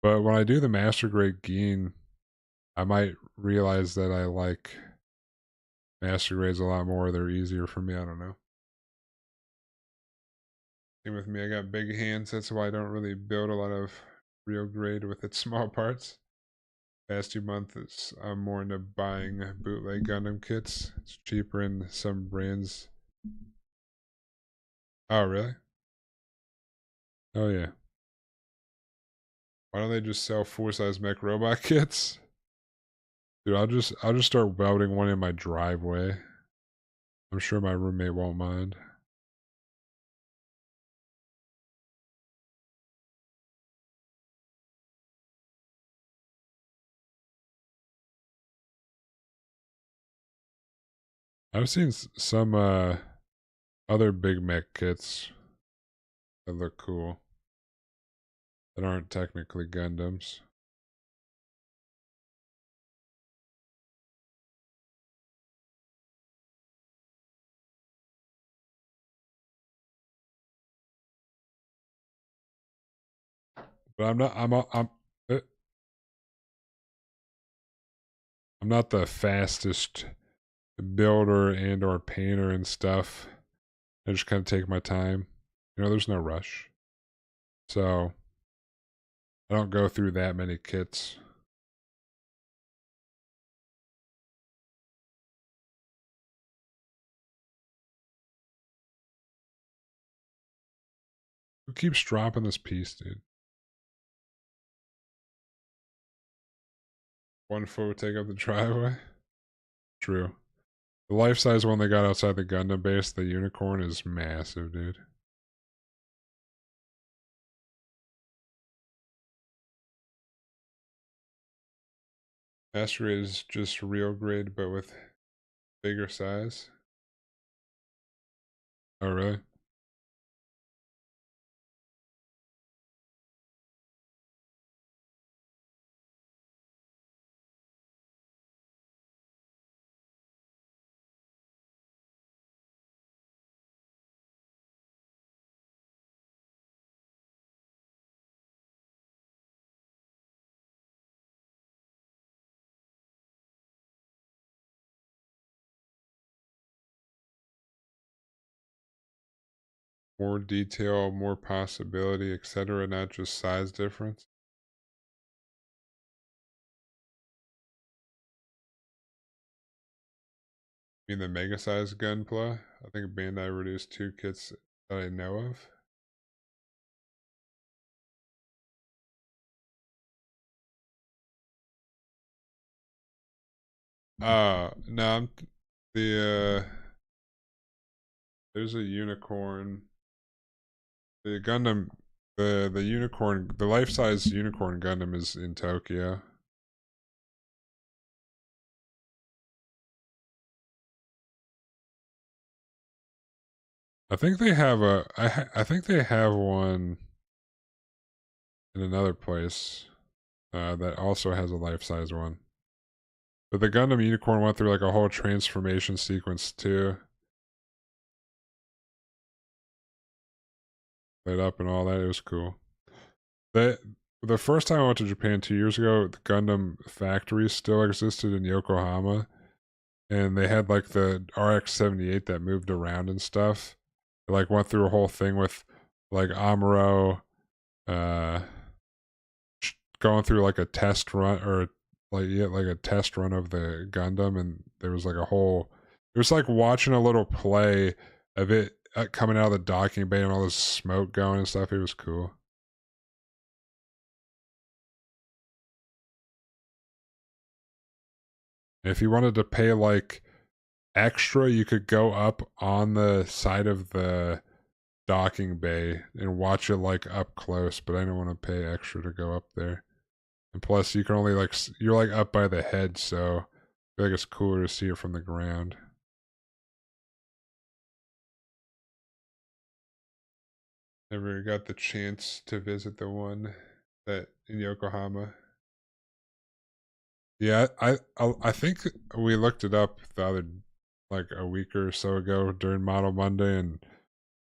But when I do the Master Grade Geen, I might realize that I like Master Grades a lot more. They're easier for me. I don't know. Same with me. I got big hands. That's why I don't really build a lot of real grade with its small parts. Past 2 months, I'm more into buying bootleg Gundam kits. It's cheaper in some brands. Oh, really? Oh, yeah. Why don't they just sell full-size mech robot kits? Dude, I'll just start welding one in my driveway. I'm sure my roommate won't mind. I've seen some other big mech kits that look cool that aren't technically Gundams. But uh, I'm not the fastest builder and or painter and stuff. I just kind of take my time. There's no rush. So I don't go through that many kits. Who keeps dropping this piece, dude? One foot would take up the driveway. True. The life-size one they got outside the Gundam base, the unicorn, is massive, dude. Asteroid is just real grade, but with bigger size. Oh, really? More detail, more possibility, etc., not just size difference. I mean the mega size Gunpla? I think Bandai reduced 2 kits that I know of. No, there's a unicorn. The Gundam, the unicorn, the life size unicorn Gundam is in Tokyo. I think they have I think they have one in another place that also has a life size one. But the Gundam unicorn went through like a whole transformation sequence too. Lit up and all that. It was cool. The the first time I went to Japan 2 years ago, the Gundam factory still existed in Yokohama, and they had like the RX-78 that moved around and stuff. It, like went through a whole thing with like Amuro, uh, going through like a test run or like a test run of the Gundam, and there was like a whole. It was like watching a little play of it coming out of the docking bay and all this smoke going and stuff. It was cool. If you wanted to pay like extra, you could go up on the side of the docking bay and watch it like up close, but I don't want to pay extra to go up there. And plus, you can only like you're like up by the head, so I feel like it's cooler to see it from the ground. Never got the chance to visit the one that in Yokohama. Yeah, I think we looked it up the other like a week or so ago during Model Monday, and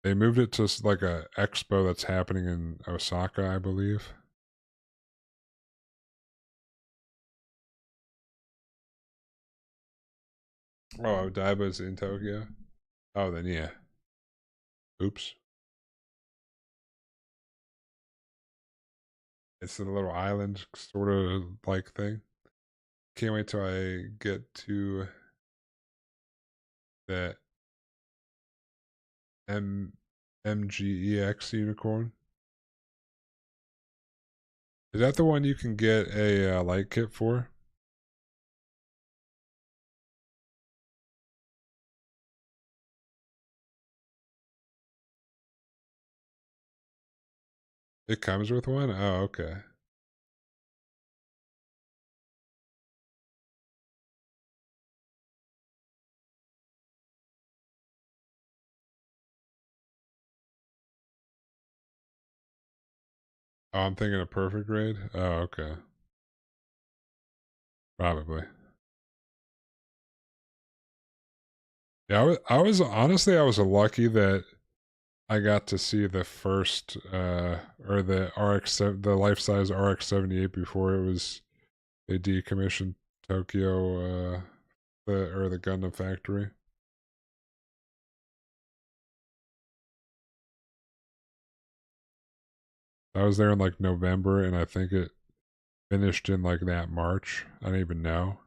they moved it to like a expo that's happening in Osaka, I believe. Oh, Odaiba's in Tokyo. Oh, then yeah. Oops. It's a little island sort of like thing. Can't wait till I get to that MGEX unicorn. Is that the one you can get a light kit for? It comes with one? Oh, okay. Oh, I'm thinking a perfect raid? Oh, okay. Probably. Yeah, I was honestly I was lucky that I got to see the first or the RX the life size RX-78 before it was they decommissioned Tokyo the Gundam factory. I was there in like November and I think it finished in like that March. I don't even know.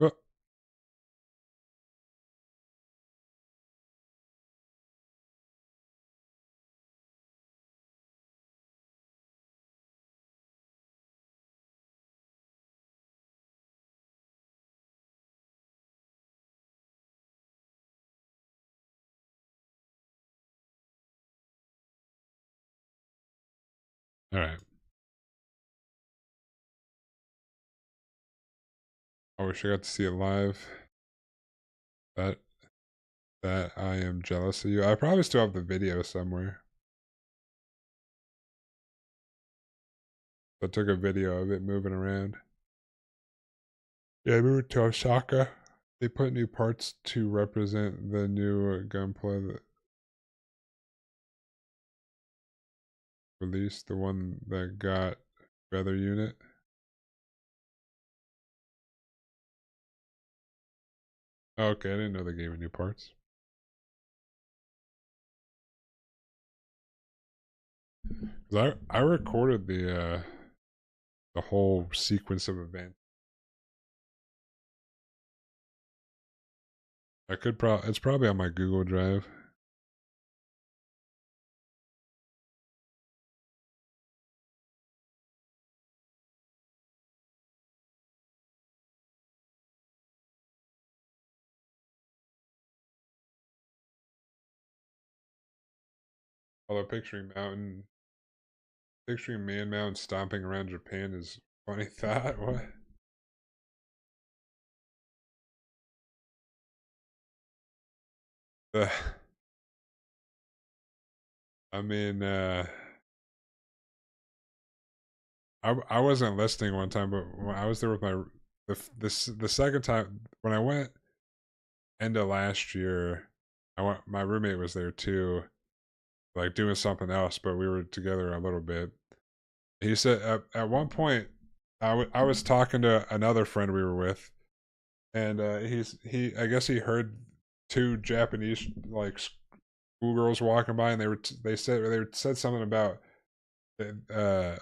But all right. I wish I got to see it live. That that I am jealous of you. I probably still have the video somewhere. I took a video of it moving around. Yeah, I moved to Osaka. They put new parts to represent the new gunplay that released, the one that got feather unit. Oh, okay, I didn't know they gave me new parts. 'Cause I recorded the whole sequence of events. I could it's probably on my Google Drive. Although picturing Man Mountain stomping around Japan is a funny thought. What? Uh, I mean, I wasn't listening one time, but when I was there with my the second time when I went end of last year, I went. My roommate was there too, like doing something else, but we were together a little bit. He said at one point, I was talking to another friend we were with, and he I guess he heard two Japanese like schoolgirls walking by, and they said something about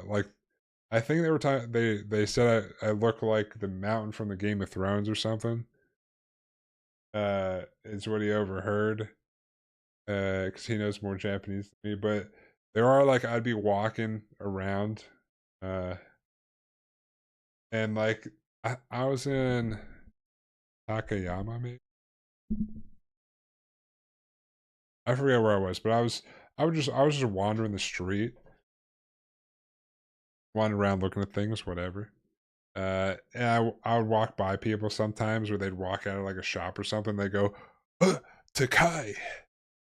like I think they were talking. They said I look like the mountain from the Game of Thrones or something. Is what he overheard. Because he knows more Japanese than me. But there are like I'd be walking around, uh, and like I was in Takayama, maybe I forget where I was, but I was just wandering the street, wandering around looking at things, whatever. And I would walk by people sometimes, where they'd walk out of like a shop or something. They go, Takai.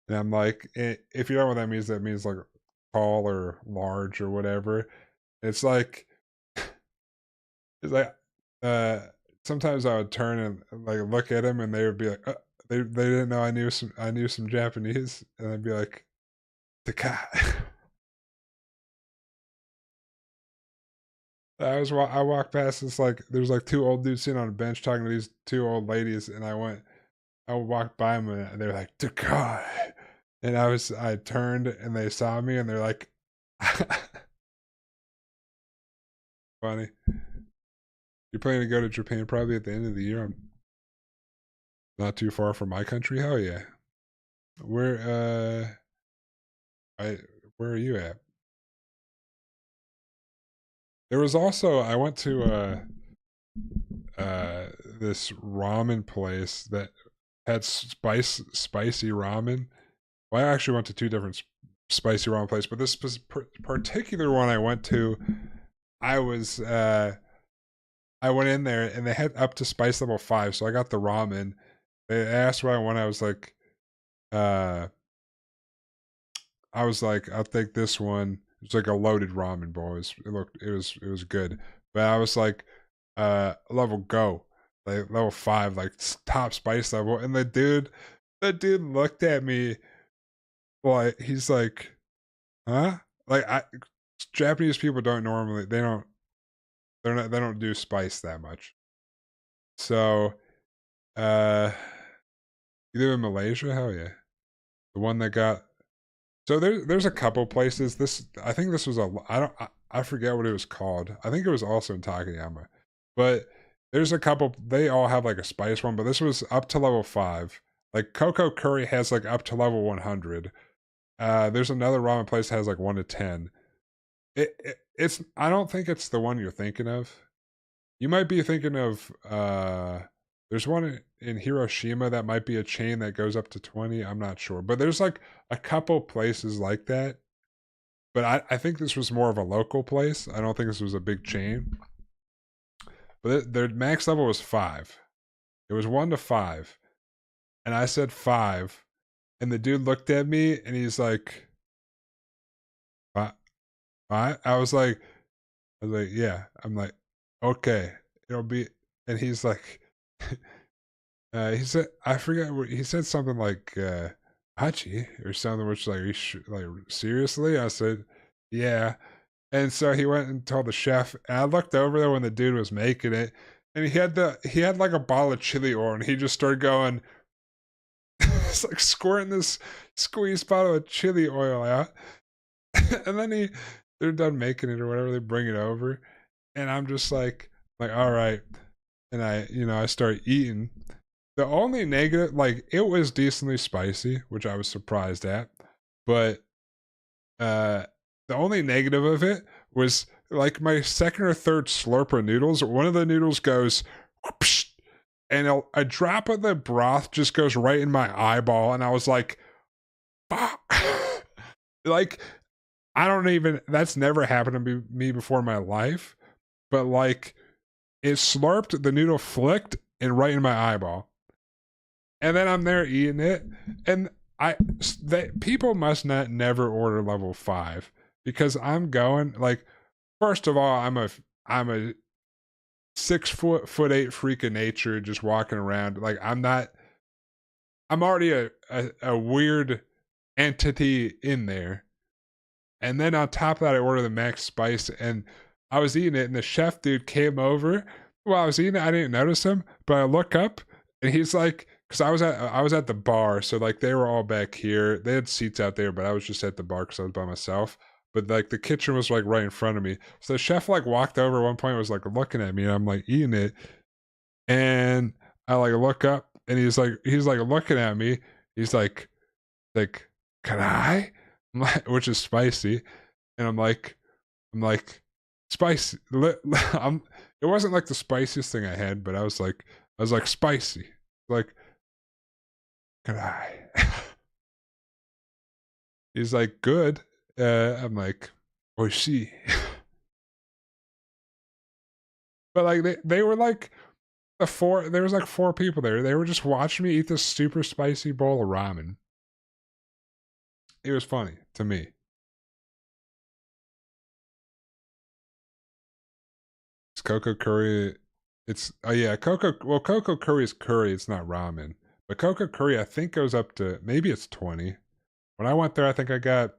And I'm like, if you know what that means like tall or large or whatever. It's like, it's like, uh, sometimes I would turn and like look at them, and they would be like, they didn't know I knew some Japanese, and I'd be like, the cat. I walked past this like there's like two old dudes sitting on a bench talking to these two old ladies, and I walked by them and they're like, "To God," and I turned and they saw me and they're like, "Funny." You're planning to go to Japan probably at the end of the year. I'm not too far from my country. Hell yeah. Where I where are you at? There was also I went to this ramen place that had spicy ramen. Well, I actually went to two different spicy ramen places, but this particular one I went to, I was I went in there and they had up to spice level 5, so I got the ramen. They asked what I want. Uh I was like, I'll take this one. It's like a loaded ramen bowl. It was good. But I was like, level go. Like level 5, like top spice level. And the dude looked at me like he's like, huh? Like I Japanese people don't normally they don't do spice that much. So you live in Malaysia? Hell yeah. The one that got so there's a couple places. This I think this was a I forget what it was called. I think it was also in Takayama, but there's a couple. They all have like a spice one, but this was up to level 5. Like Coco Curry has like up to level 100. There's another ramen place that has like 1 to 10. It's I don't think it's the one you're thinking of. You might be thinking of there's one in Hiroshima that might be a chain that goes up to 20. I'm not sure. But there's like a couple places like that. But I think this was more of a local place. I don't think this was a big chain. But their max level was 5. It was 1 to 5. And I said 5. And the dude looked at me and he's like, "Fi- Five?" I was like, yeah. I'm like, okay. It'll be and he's like he said, I forget what he said, something like Hachi or something, which like, like seriously? I said, yeah. And so he went and told the chef. And I looked over there when the dude was making it, and he had like a bottle of chili oil, and he just started going, it's like squirting this squeezed bottle of chili oil out, and then they're done making it or whatever. They bring it over, and I'm just like all right, and I start eating. The only negative, like it was decently spicy, which I was surprised at, but uh the only negative of it was like my second or third slurp of noodles. One of the noodles goes, whoopsh, and a drop of the broth just goes right in my eyeball, and I was like, like I don't even. That's never happened to me before in my life, but like it slurped, the noodle flicked, and right in my eyeball. And then I'm there eating it, and people must not never order level 5 because I'm going like, first of all, I'm a 6 foot 8 freak of nature just walking around. Like I'm already a weird entity in there, and then on top of that, I ordered the max spice, and I was eating it, and the chef dude came over while I was eating it. I didn't notice him, but I look up, and he's like, because I was at the bar, so like they were all back here. They had seats out there, but I was just at the bar because I was by myself. But like the kitchen was like right in front of me, so the chef like walked over at one point, was like looking at me, and I'm like eating it, and I like look up, and he's like looking at me. He's like, can I? Which is spicy, and I'm like spicy. I'm. It wasn't like the spiciest thing I had, but I was like spicy. Like, can I? He's like good. I'm like, oh, she. But like they were like there was like 4 people there. They were just watching me eat this super spicy bowl of ramen. It was funny to me. It's cocoa curry. It's oh yeah, cocoa curry is curry, it's not ramen. But cocoa curry I think goes up to maybe it's 20. When I went there, I think I got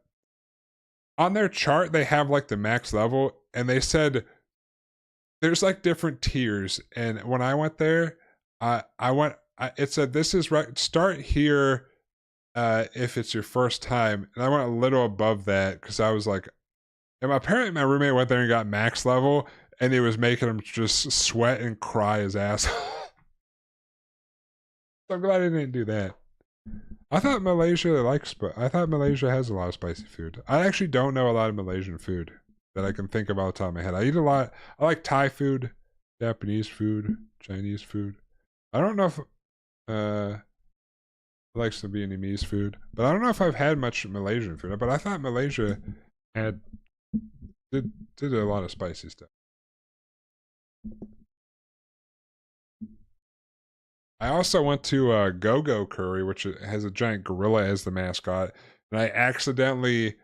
on their chart they have like the max level, and they said there's like different tiers, and when I went there, it said this is right. Start here if it's your first time, and I went a little above that because I was like, and apparently my roommate went there and got max level, and it was making him just sweat and cry his ass. So I'm glad I didn't do that. I thought Malaysia likes, but I thought Malaysia has a lot of spicy food. I actually don't know a lot of Malaysian food that I can think of off the top of my head. I eat a lot. I like Thai food, Japanese food, Chinese food. I don't know if I like some Vietnamese food, but I don't know if I've had much Malaysian food. But I thought Malaysia had did a lot of spicy stuff. I also went to Go Go Curry, which has a giant gorilla as the mascot, and I accidentally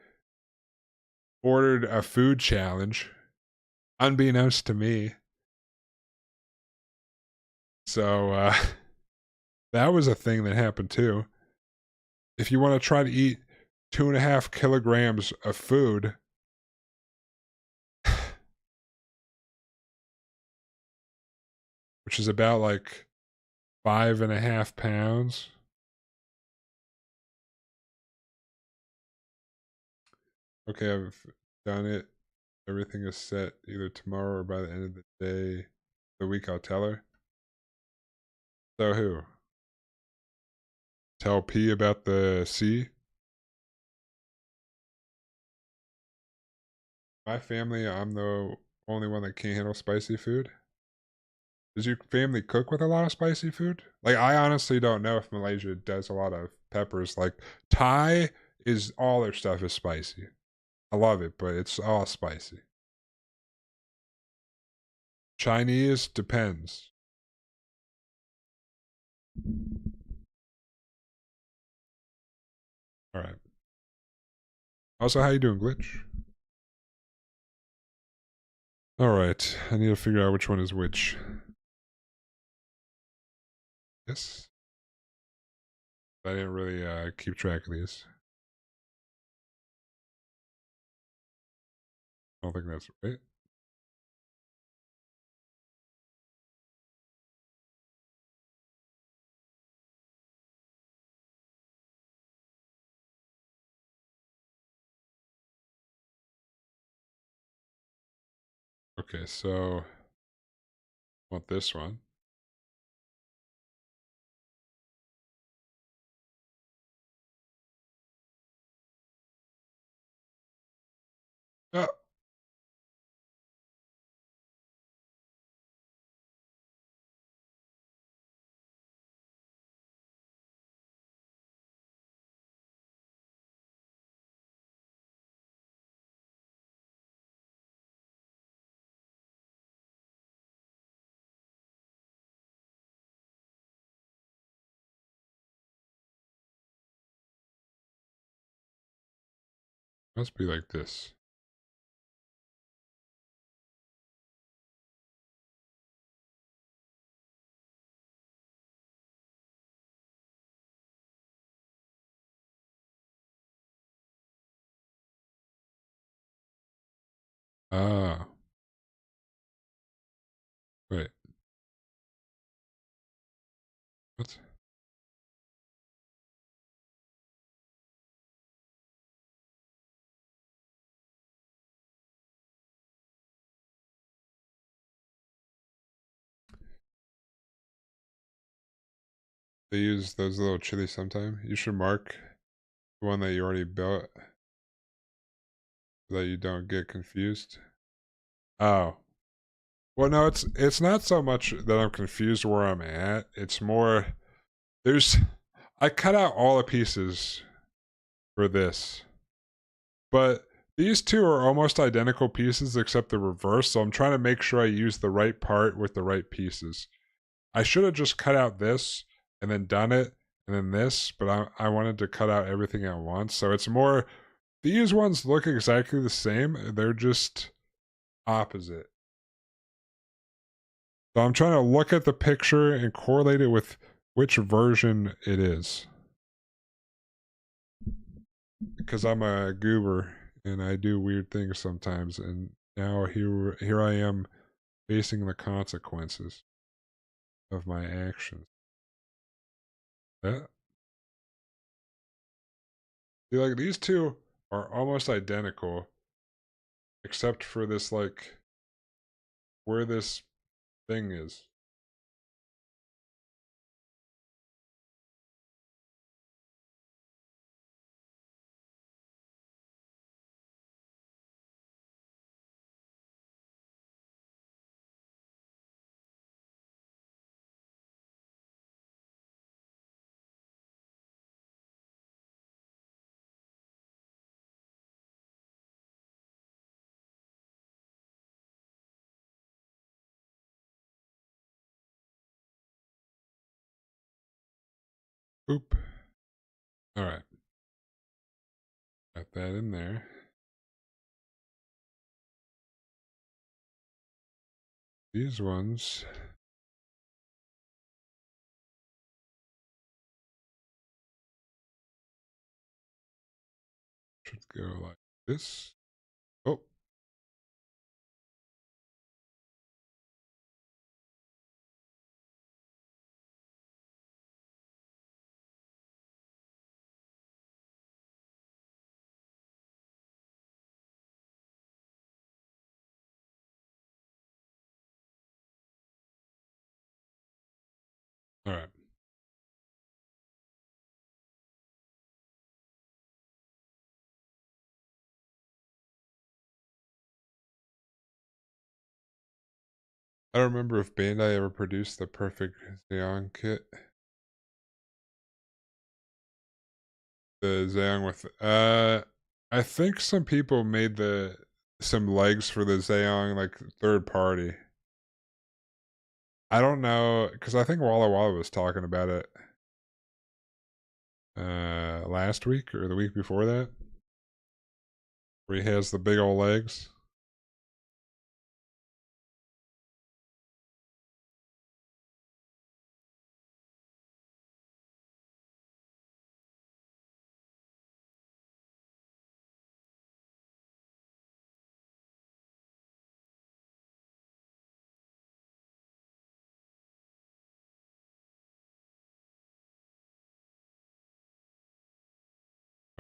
ordered a food challenge, unbeknownst to me. So that was a thing that happened too. If you want to try to eat 2.5 kilograms of food, which is about like 5.5 pounds. Okay, I've done it. Everything is set either tomorrow or by the end of the day. The week I'll tell her. So who? Tell P about the C? My family, I'm the only one that can't handle spicy food. Does your family cook with a lot of spicy food? Like, I honestly don't know if Malaysia does a lot of peppers. Like, Thai is all their stuff is spicy. I love it, but it's all spicy. Chinese depends. All right. Also, how you doing, Glitch? All right. I need to figure out which one is which. Yes. I didn't really keep track of these. I don't think that's right. Okay, so want this one. Oh, must be like this. Ah, wait. What? They use those little chilies sometime. You should mark the one that you already built so that you don't get confused. Oh. Well, no, it's not so much that I'm confused where I'm at. It's more there's I cut out all the pieces for this. But these two are almost identical pieces except the reverse, so I'm trying to make sure I use the right part with the right pieces. I should have just cut out this and then done it and then this, but I wanted to cut out everything at once. So it's more these ones look exactly the same. They're just opposite. So I'm trying to look at the picture and correlate it with which version it is. Because I'm a goober and I do weird things sometimes, and now here I am facing the consequences of my actions. Yeah. See, like these two are almost identical, except for this like where this thing is. Oop. All right. Got that in there. These ones should go like this. Oh, all right. I don't remember if Bandai ever produced the perfect Zeong kit. The Zeong with I think some people made the some legs for the Zeong like third party. I don't know because I think Walla Walla was talking about it last week or the week before that, where he has the big old legs.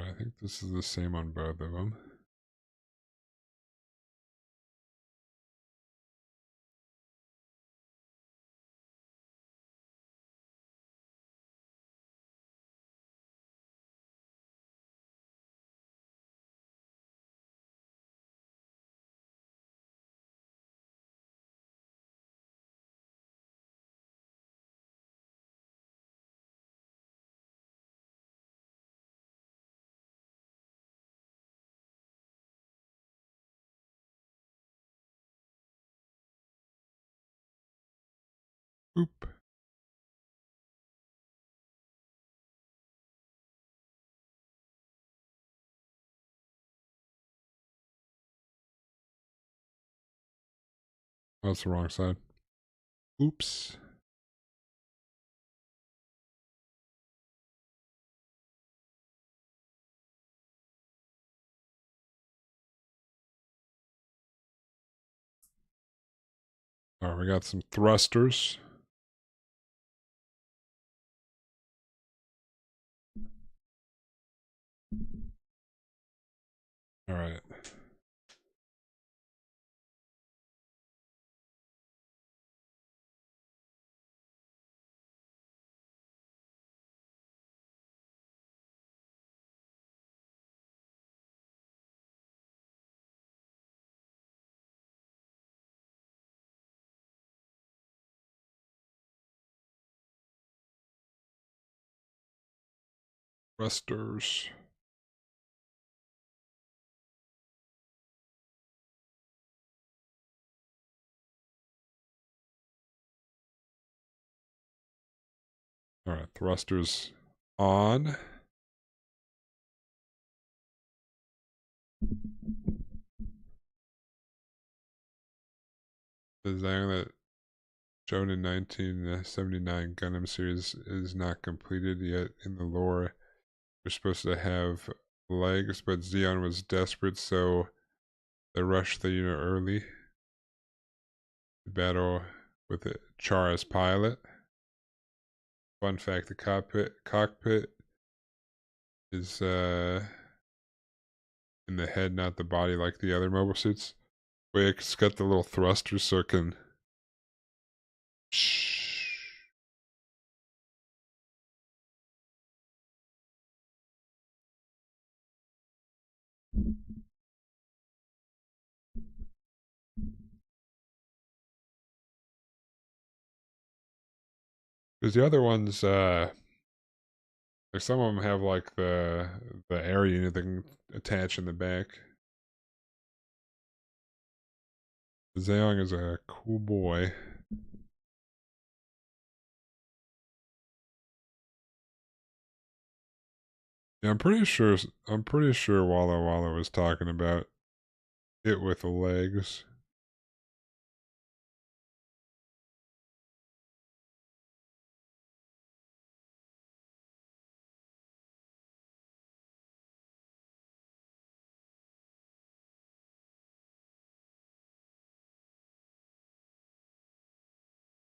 I think this is the same on both of them. Oop. That's the wrong side. Oops. All right, we got some thrusters. All right. Thrusters. All right, thrusters on. The design that shown in 1979 Gundam series is not completed yet in the lore. They're supposed to have legs, but Zeon was desperate, so they rushed the unit early. battle with a Char as pilot. Fun fact: the cockpit is in the head, not the body, like the other mobile suits. Wait, it's got the little thrusters so it can. Because the other ones, like some of them have like the air unit that can attach in the back. Zeong is a cool boy. Yeah, I'm pretty sure. I'm pretty sure Walla Walla was talking about it with the legs.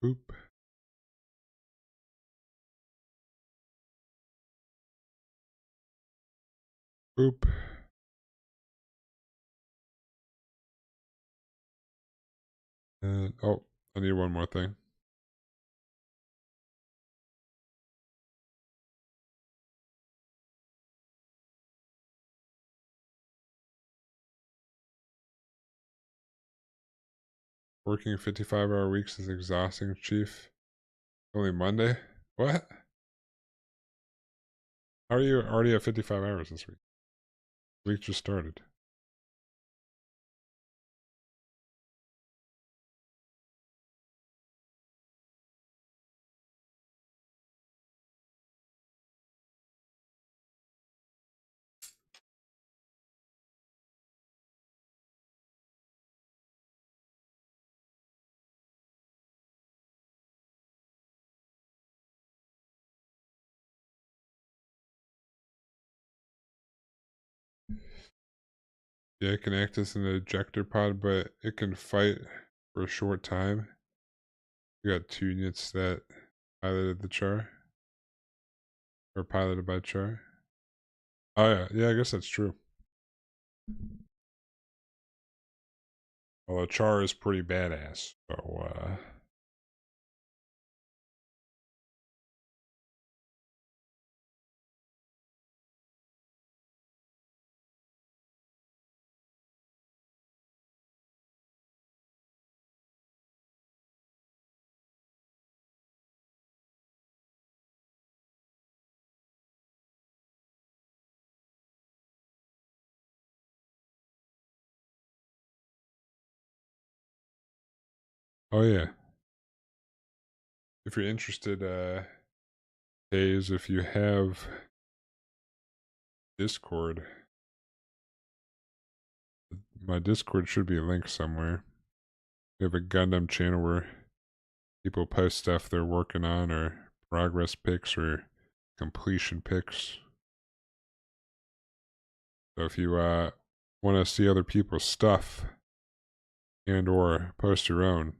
Boop. Boop. And oh, I need one more thing. Working 55-hour weeks is exhausting, Chief. Only Monday? What? How are you already at 55 hours this week? The week just started. Yeah, it can act as an ejector pod, but it can fight for a short time. We got 2 units that piloted the Char. Or piloted by Char. Oh yeah, yeah, I guess that's true. Well, Char is pretty badass, so oh yeah. If you're interested, Days, if you have Discord, my Discord should be linked somewhere. We have a Gundam channel where people post stuff they're working on, or progress pics, or completion pics. So if you want to see other people's stuff and or post your own,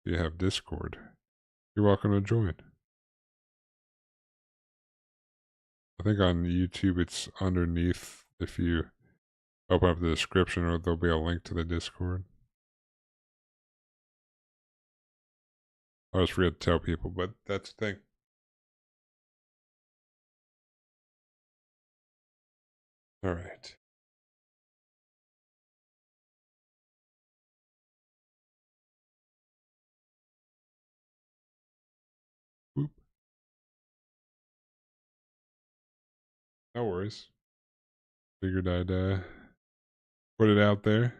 if you have Discord, you're welcome to join. I think on YouTube it's underneath. If you open up the description, or there'll be a link to the Discord. I always forget to tell people, but that's the thing. All right. Boop. No worries. Figured I'd put it out there.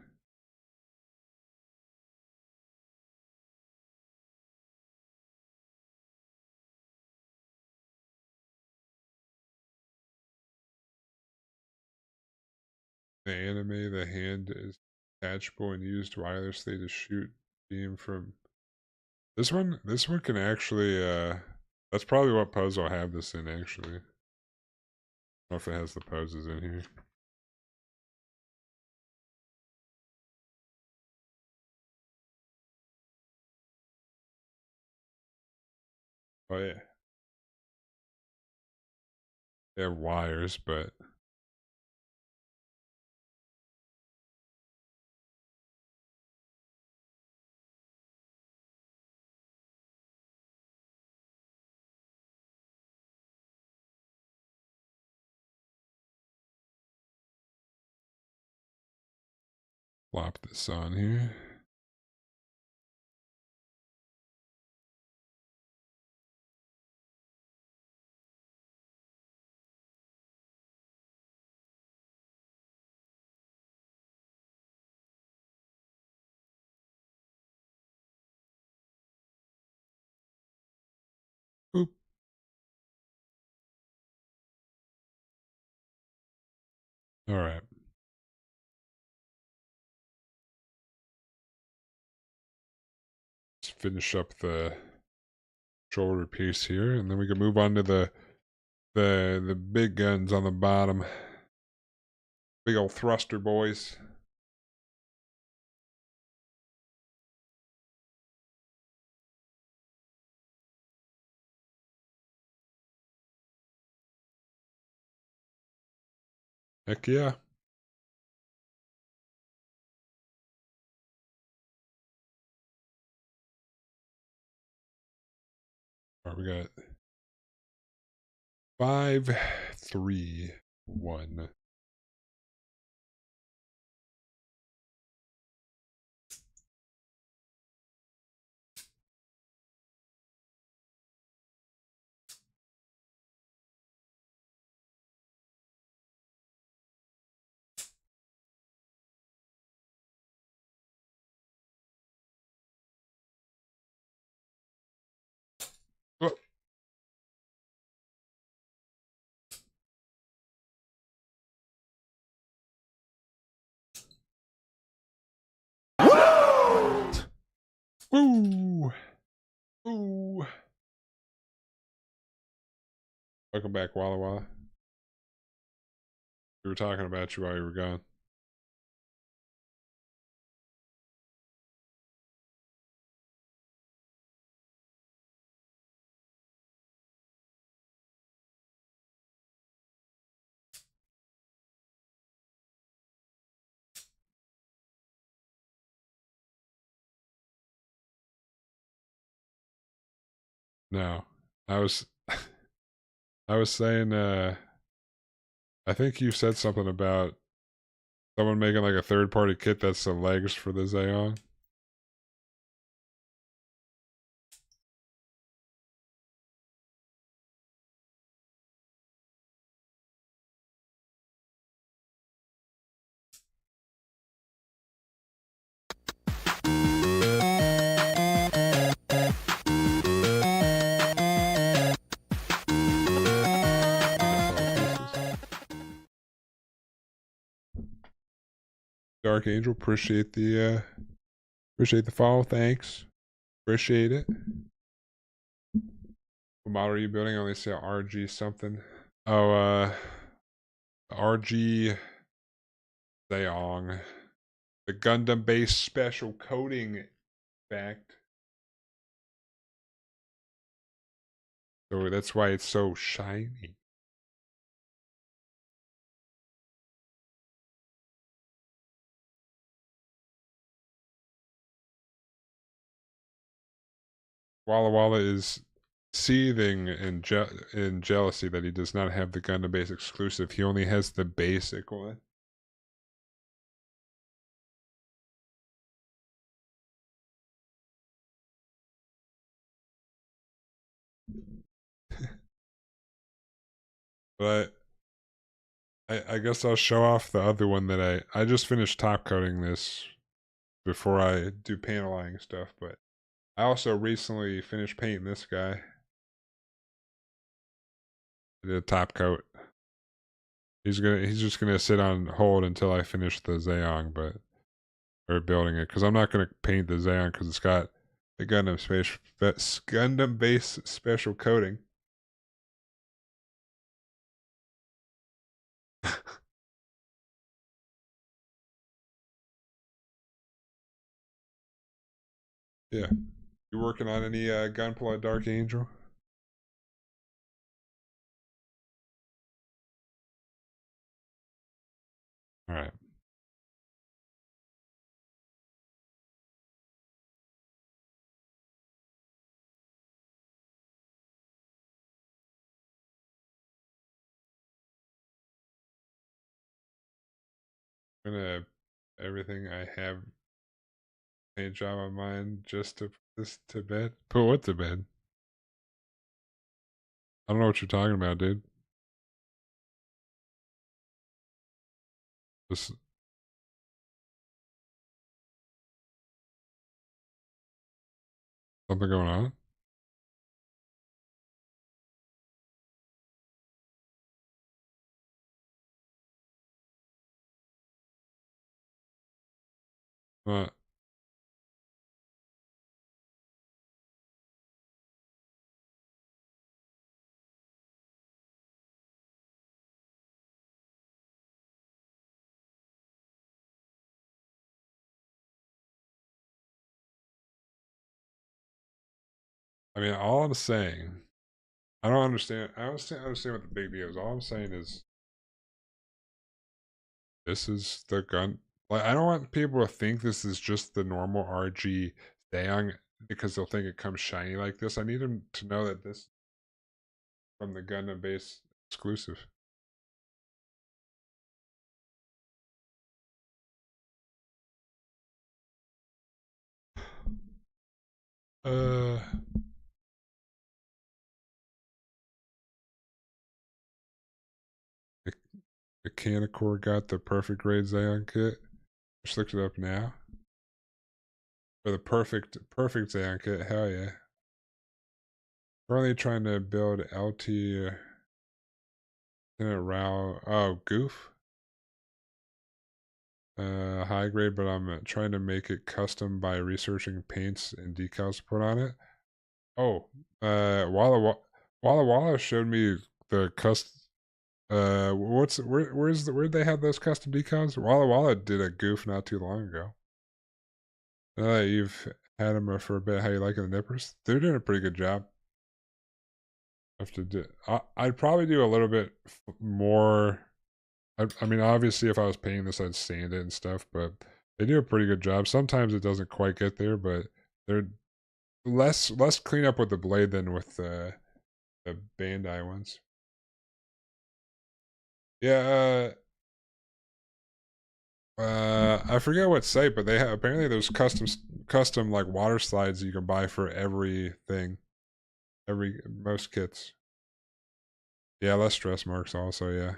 The anime, the hand is detachable and used wirelessly to shoot beam from this one can actually that's probably what pose I'll have this in actually. I don't know if it has the poses in here. Oh yeah. They have wires, but plop this on here. Oop. All right. Let's finish up the shoulder piece here, and then we can move on to the big guns on the bottom. Big old thruster boys. Heck yeah. All right, we got 5, 3, 1. Oh. Woo! Ooh. Welcome back, Walla Walla. We were talking about you while you were gone. No. I was I was saying I think you said something about someone making like a third party kit that's the legs for the Zeong. Dark Angel, appreciate the follow, thanks. Appreciate it. What model are you building? I only say RG something. Oh, RG Zeong. The Gundam based special coating fact. So that's why it's so shiny. Walla Walla is seething in jealousy that he does not have the Gundam base exclusive. He only has the basic one. But I guess I'll show off the other one that I just finished top coating this before I do paneling stuff, but I also recently finished painting this guy. I did a top coat. He's just gonna sit on hold until I finish the Zeong, but or building it, because I'm not gonna paint the Zeong because it's got the Gundam base special coating. Yeah. You working on any gunpla Dark Angel? I'm gonna everything I have paint job on mine just to put this to bed. Put what to bed? I don't know what you're talking about, dude. This something going on? Uh, I mean, all I'm saying, I don't understand. I don't understand what the big deal is. All I'm saying is this is the gun. Like, I don't want people to think this is just the normal RG Zeong because they'll think it comes shiny like this. I need them to know that this is from the Gundam base exclusive. Uh, the, the Canacor got the perfect grade Zeong kit. Just looked it up now. For the perfect Zeong kit, hell yeah. Currently trying to build LT in a row. Oh, goof. High grade, but I'm trying to make it custom by researching paints and decals to put on it. Oh, Walla Walla showed me the custom. Where'd they have those custom decals? Walla Walla did a goof not too long ago. You've had them for a bit. How you liking the nippers? They're doing a pretty good job. Have to do. I'd probably do a little bit more. I mean, obviously, if I was painting this, I'd sand it and stuff, but they do a pretty good job. Sometimes it doesn't quite get there, but they're less cleanup with the blade than with the Bandai ones. Yeah, I forget what site, but they have apparently there's custom like water slides you can buy for everything, every most kits. Yeah, less stress marks also. Yeah,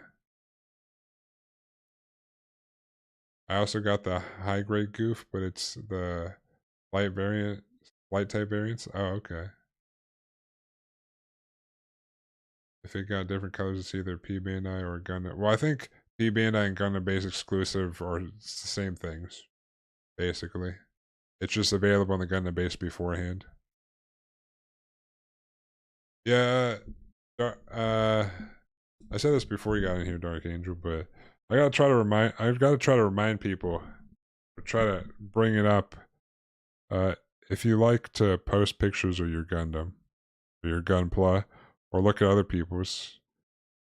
I also got the high grade goof, but it's the light variant, light type variants. Oh, okay. If it got different colors, it's either P Bandai or Gundam. Well, I think P Bandai and Gundam base exclusive are the same things, basically. It's just available on the Gundam base beforehand. Yeah, I said this before you got in here, Dark Angel, but I've got to try to remind people, or try to bring it up. Uh, if you like to post pictures of your Gundam, or your Gunpla, or look at other people's,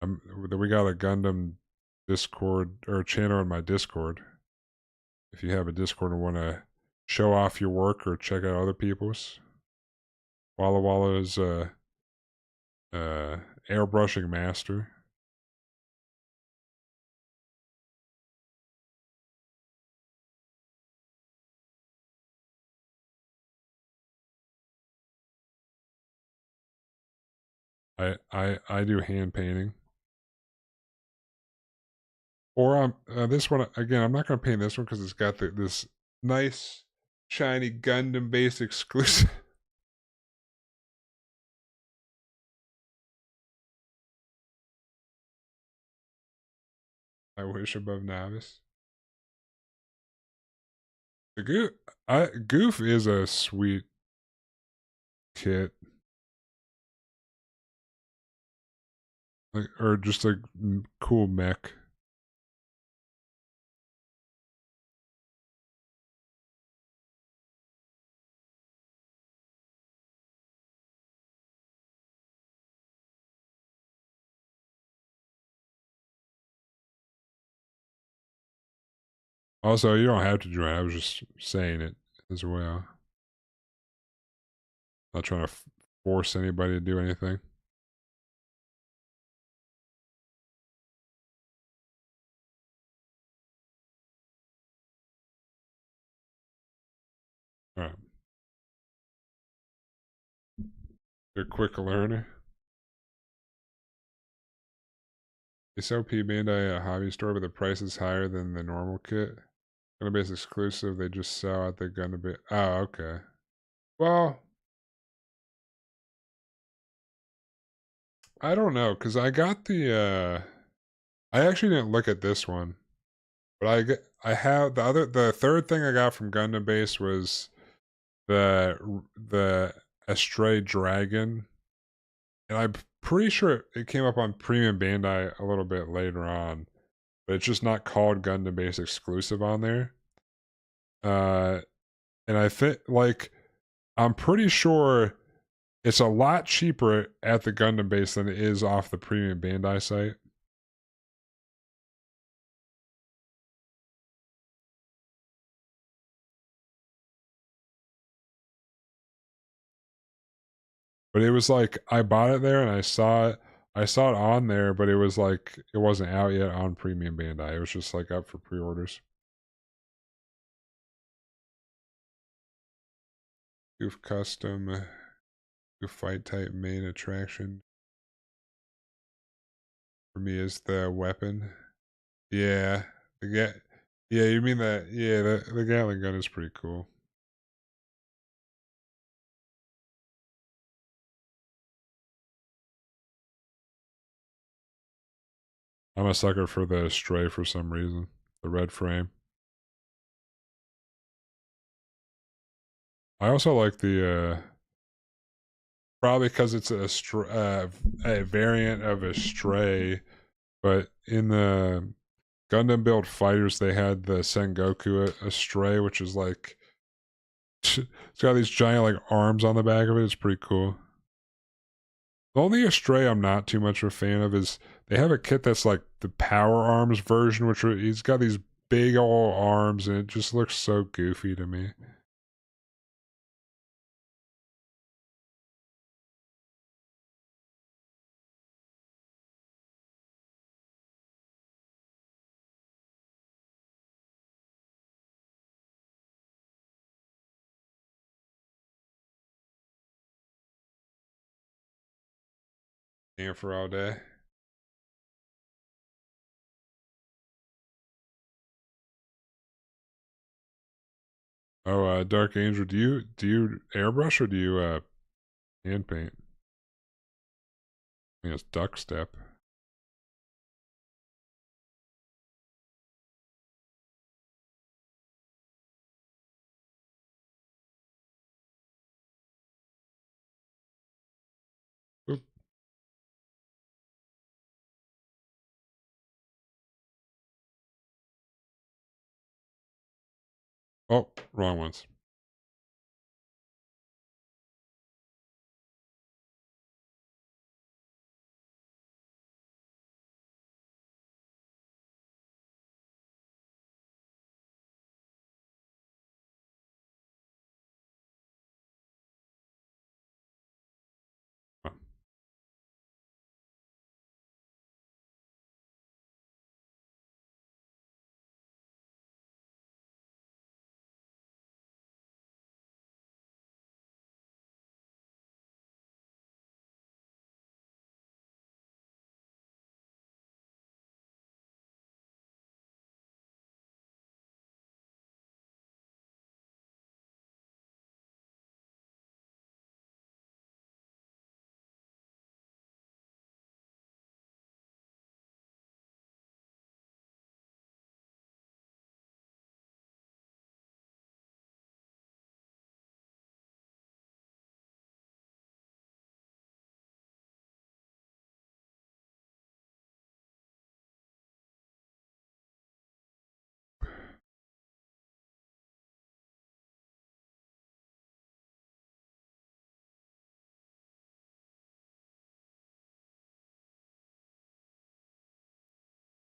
we got a Gundam Discord or channel in my Discord. If you have a Discord and want to show off your work or check out other people's, Walla Walla is airbrushing master. I do hand painting. Or this one again. I'm not gonna paint this one because it's got this nice shiny Gundam base exclusive. I wish above novice. The goof is a sweet kit, like or just like cool mech. Also, you don't have to join. I was just saying it as well. Not trying to force anybody to do anything. They're a quick learner. They sell P Bandai at a hobby store, but the price is higher than the normal kit. Gundam Base exclusive, they just sell at the Gundam Base. Oh, okay. Well, I don't know, because I got I actually didn't look at this one, but I have the third thing I got from Gundam Base was the Astray Dragon, and I'm pretty sure it came up on Premium Bandai a little bit later on, but it's just not called Gundam Base exclusive on there. Uh, and I think like I'm pretty sure it's a lot cheaper at the Gundam Base than it is off the Premium Bandai site. But it was like I bought it there and I saw it on there, but it was like it wasn't out yet on Premium Bandai. It was just like up for pre-orders. Goof custom, goof fight type main attraction for me is the weapon. Yeah, yeah, you mean that? Yeah, the Gatling gun is pretty cool. I'm a sucker for the Stray for some reason. The red frame. I also like the probably because it's a variant of a Stray, but in the Gundam Build Fighters they had the Sengoku Stray, which is like it's got these giant like arms on the back of it. It's pretty cool. The only Astray I'm not too much of a fan of is they have a kit that's like the Power Arms version, which he's got these big old arms and it just looks so goofy to me. And for all day. Oh, Dark Angel, do you airbrush or do you hand paint? I think it's Duck Step. Oop. Oh, wrong ones. Oh.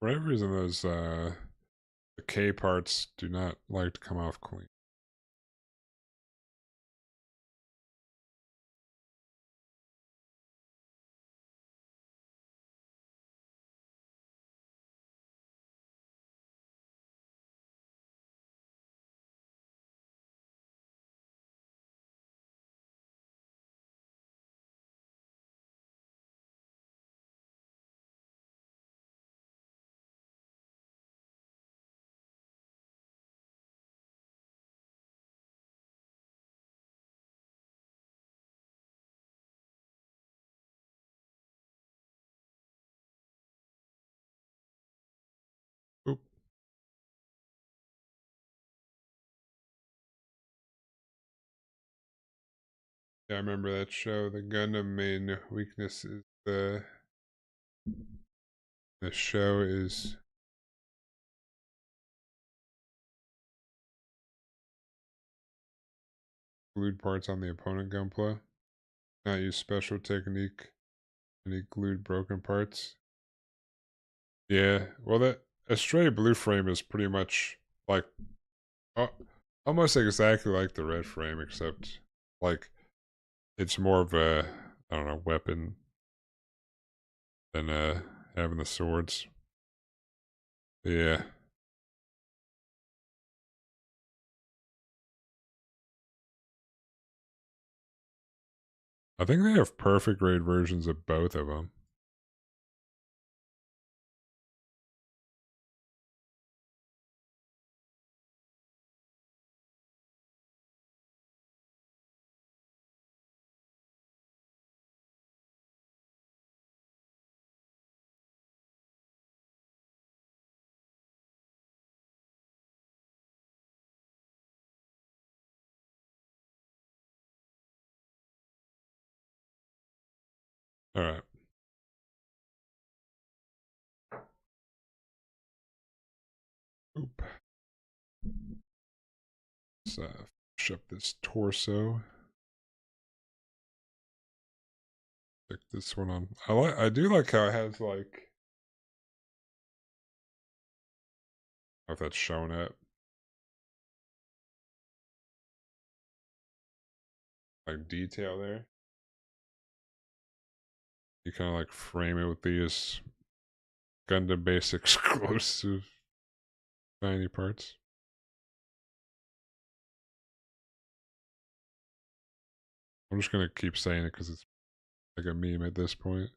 For whatever reason, those the K parts do not like to come off clean. Yeah, I remember that show. The Gundam main weakness is the show is glued parts on the opponent gunpla. Not use special technique. Any glued broken parts. Yeah, well, that a stray blue frame is pretty much like uh, almost exactly like the red frame, except like it's more of a I don't know weapon than having the swords. Yeah, I think they have perfect grade versions of both of them. All right. Oop. Let's finish up this torso. Stick this one on. I do like how it has like. I don't know if that's showing up. Like detail there. You kind of like frame it with these Gundam base exclusive tiny parts. I'm just gonna keep saying it because it's like a meme at this point.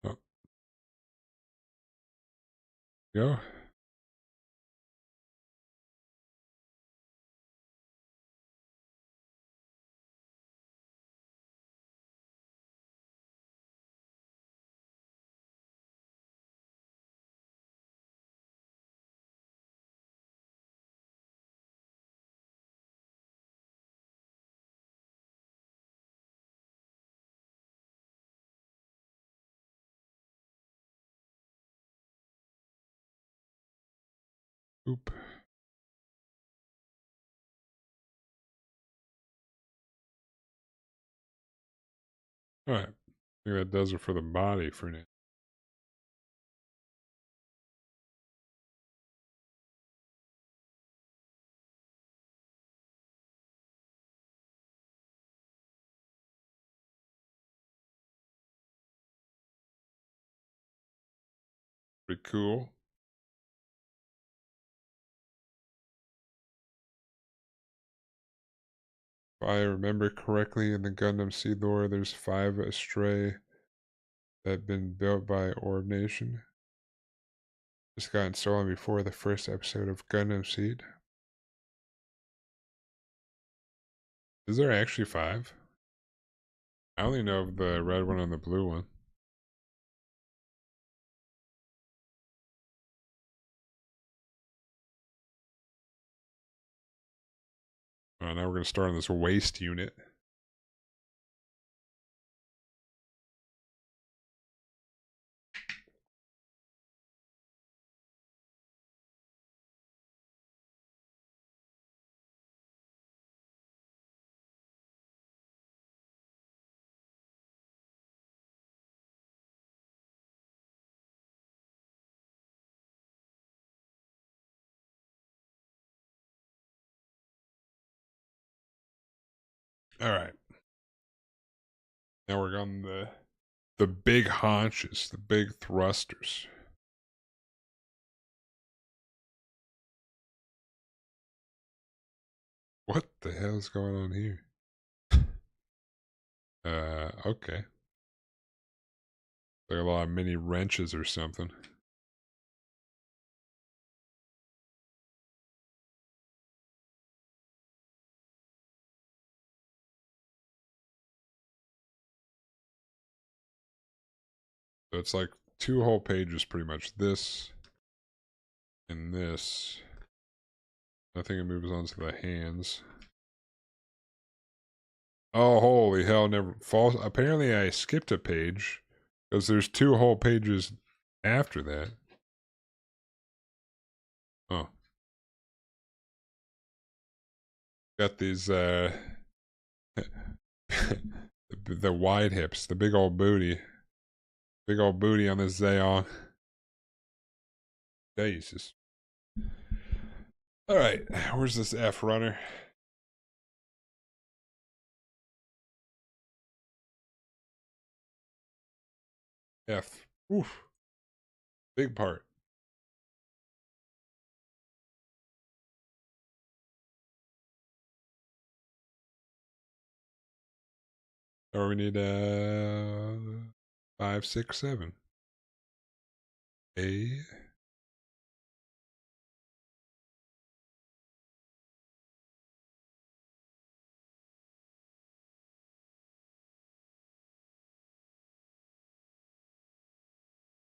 Oh, go. Oop. All right. I think that does it for the body for now. Pretty cool. If I remember correctly, in the Gundam Seed lore, there's 5 Astray that have been built by Orb Nation. Just got stolen before the first episode of Gundam Seed. Is there actually 5? I only know of the red one and the blue one. Now we're gonna start on this waste unit. All right. Now we're on the big haunches, the big thrusters. What the hell is going on here? Okay. Like a lot of mini wrenches or something. So it's like two whole pages pretty much. This and this. I think it moves on to the hands. Oh, holy hell, never false. Apparently I skipped a page because there's two whole pages after that. Oh. Got these the wide hips, the big old booty. Big old booty on this Zeong. Jesus. Alright, where's this F runner? F. Oof. Big part. Or we need 5, 6, 7. A.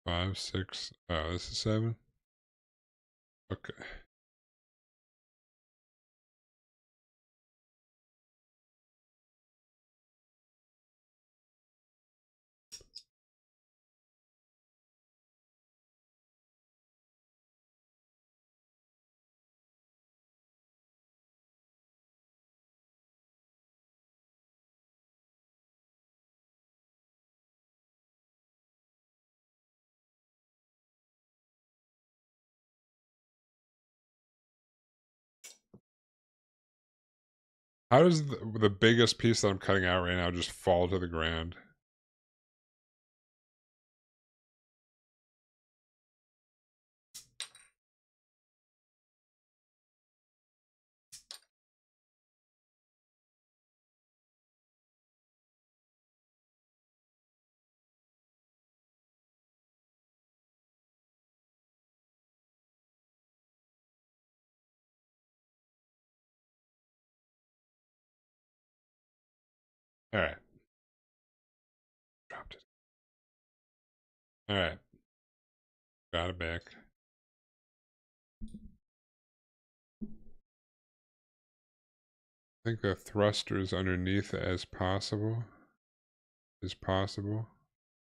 5, 6. Oh, this is 7? Okay. How does the biggest piece that I'm cutting out right now just fall to the ground? Alright. Dropped it. Alright. Got it back. I think the thrusters underneath as possible. Is possible.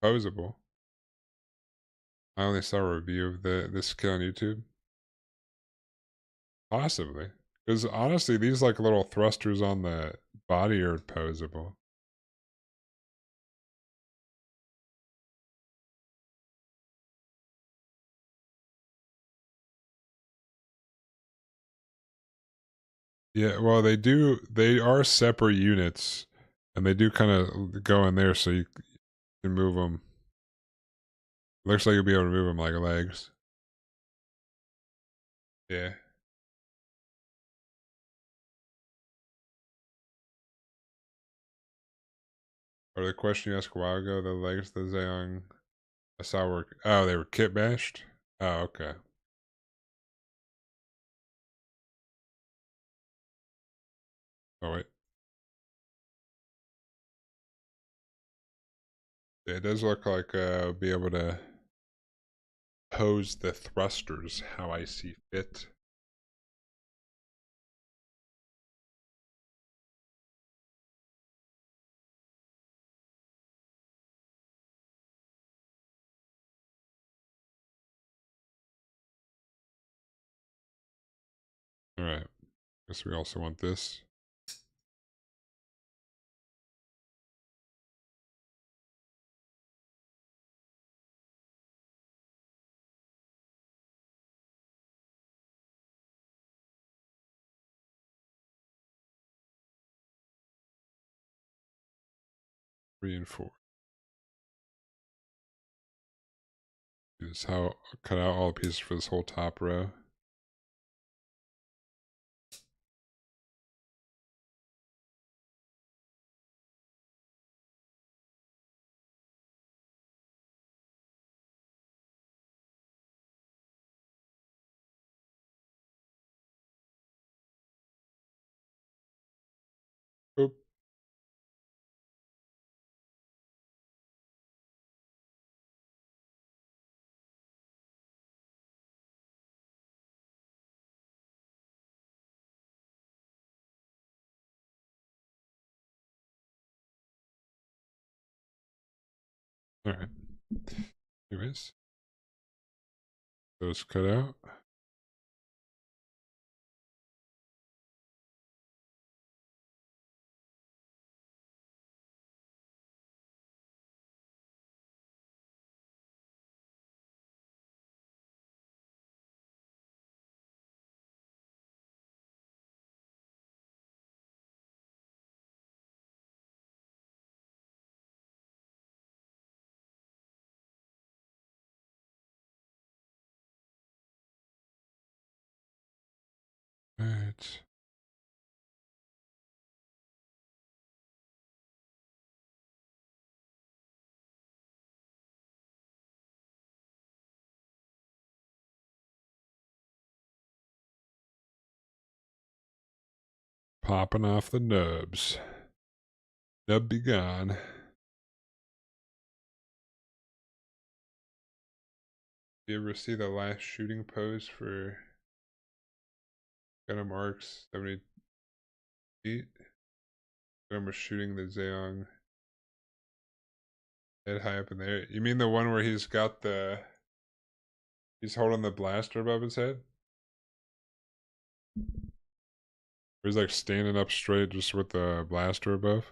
Posable. I only saw a review of this skill on YouTube. Possibly. Because honestly, these like little thrusters on the body are posable. Yeah, well, they are separate units, and they do kind of go in there so you can move them. Looks like you'll be able to move them like legs. Yeah. Or the question you asked a while ago, the legs of the Zeong, I saw were, oh, they were kit bashed? Oh, okay. Oh, wait. Yeah, it does look like be able to pose the thrusters how I see fit. Alright. Guess we also want this. Three and four. This is how I'll cut out all the pieces for this whole top row. Alright. Anyways, those cut out. Alright. Popping off the nubs. Nub be gone. Do you ever see the last shooting pose for Gundam Arcs 78? Gundam was shooting the Zeong head high up in the air. You mean the one where he's got the... He's holding the blaster above his head? Or he's like standing up straight just with the blaster above?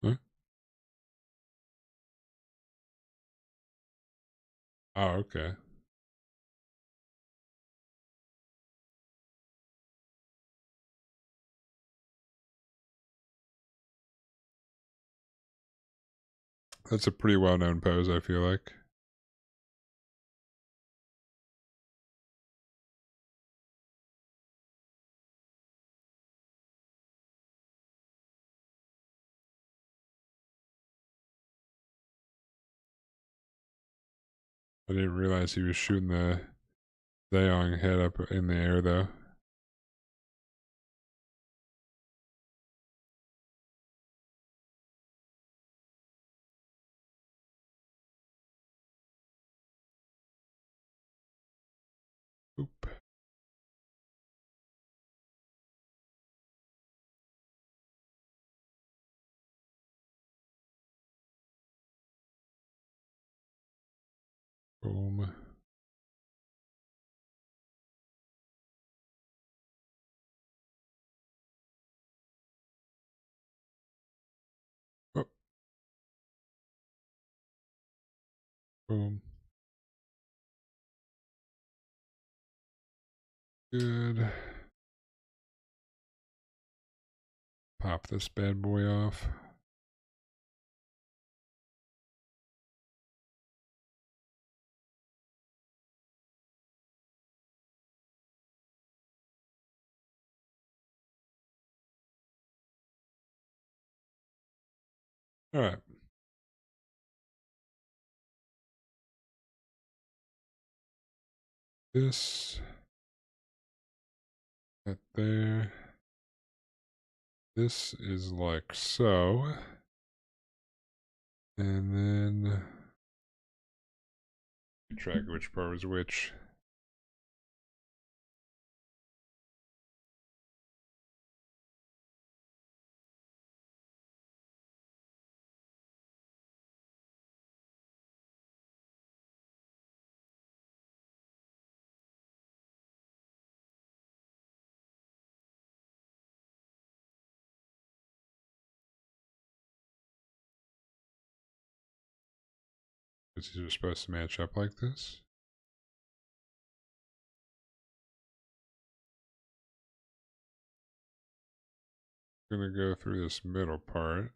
Huh? Oh, okay. That's a pretty well-known pose, I feel like. I didn't realize he was shooting the Zeong head up in the air, though. Oop. Boom. Oh. Boom. Good. Pop this bad boy off. Alright. This. That there. This is like so. And then... Track which part was which. Because these are supposed to match up like this. I'm gonna go through this middle part.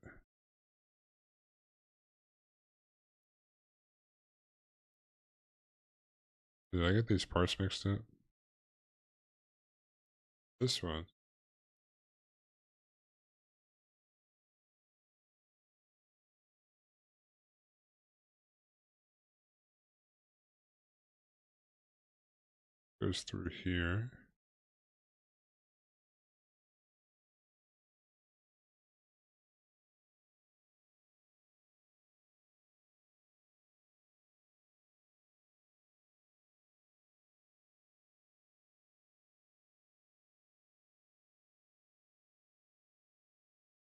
Did I get these parts mixed up? This one. Goes through here.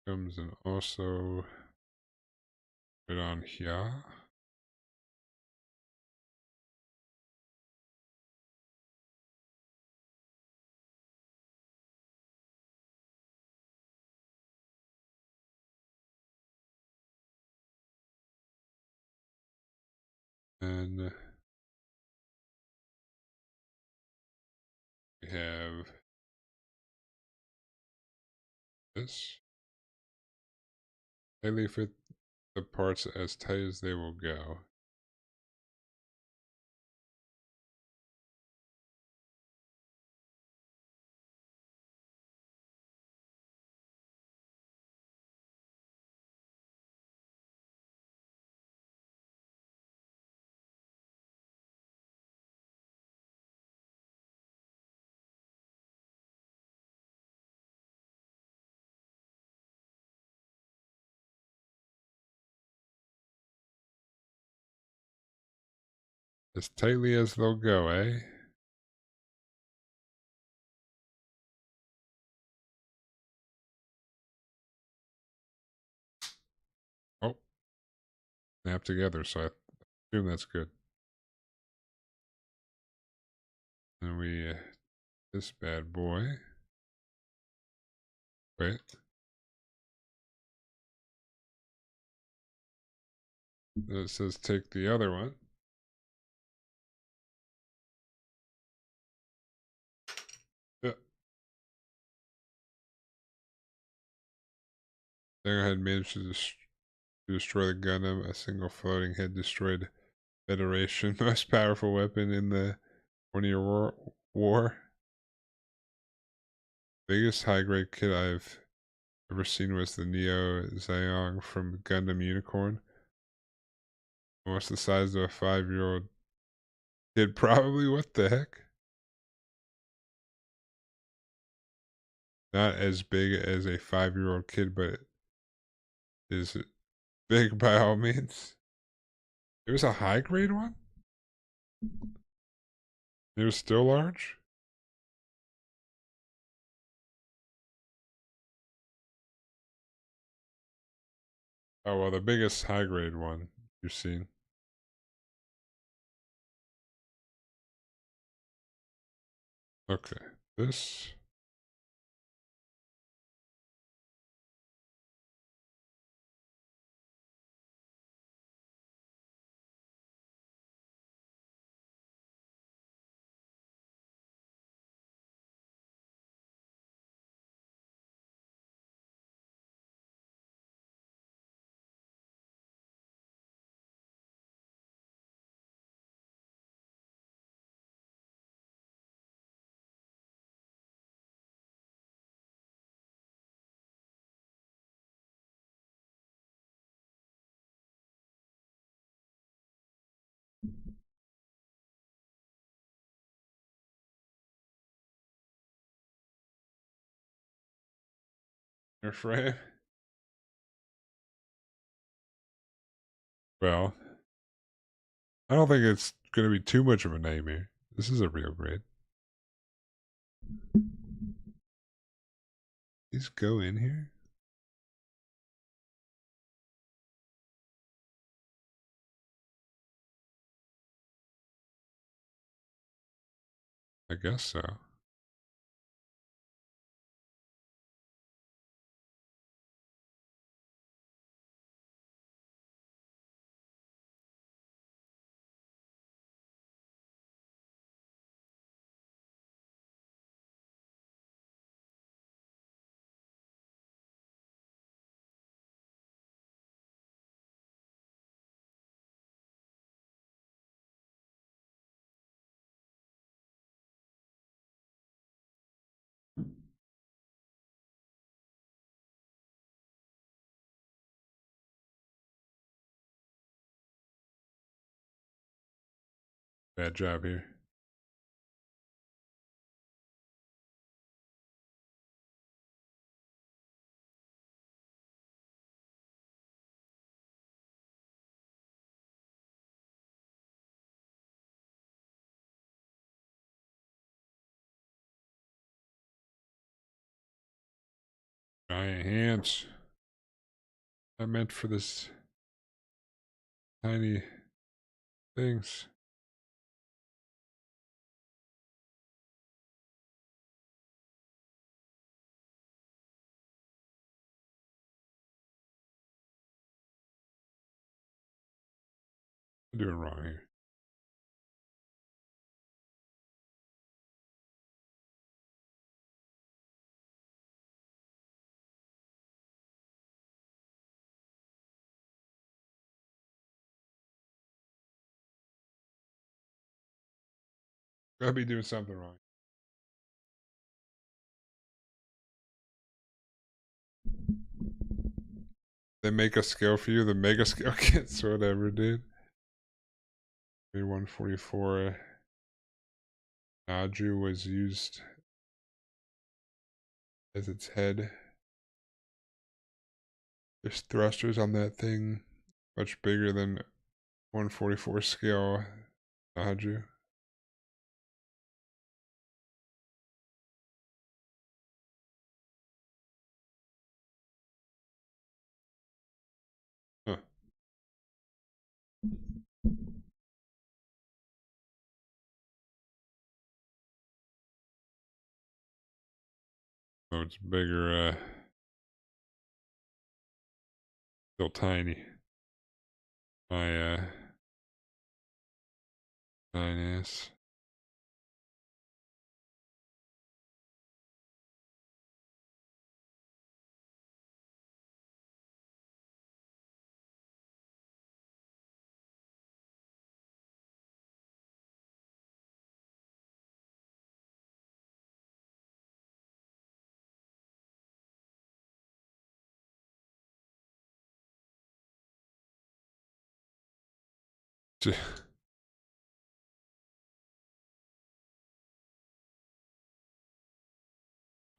Comes and also put on here. And we have this. Tightly fit the parts as tight as they will go. As tightly as they'll go, eh? Oh, snap together, so I assume that's good. And we, this bad boy. Wait. Then it says take the other one. Yeah. Zeong had managed to destroy the Gundam. A single floating head destroyed Federation, most powerful weapon in the 20-year war. Biggest high-grade kit I've ever seen was the Neo Zeong from Gundam Unicorn. Almost the size of a 5-year-old kid, probably. What the heck? Not as big as a 5-year-old kid, but is big by all means. It was a high-grade one? It was still large? Oh, well, the biggest high-grade one you've seen. Okay, this. Airframe. Well, I don't think it's going to be too much of a nightmare. This is a real grade. These go in here? I guess so. Bad job here. Giant hands. I meant for this tiny things. I'm doing wrong here. Gotta be doing something wrong. They make a scale for you, the mega scale kits, whatever, dude. 144 Naju was used as its head. There's thrusters on that thing much bigger than 144 scale Naju. Huh. Oh, it's bigger, still tiny. My, tiny ass.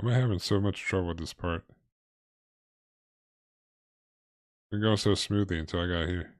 I'm having so much trouble with this part. It's going so smoothly until I got here.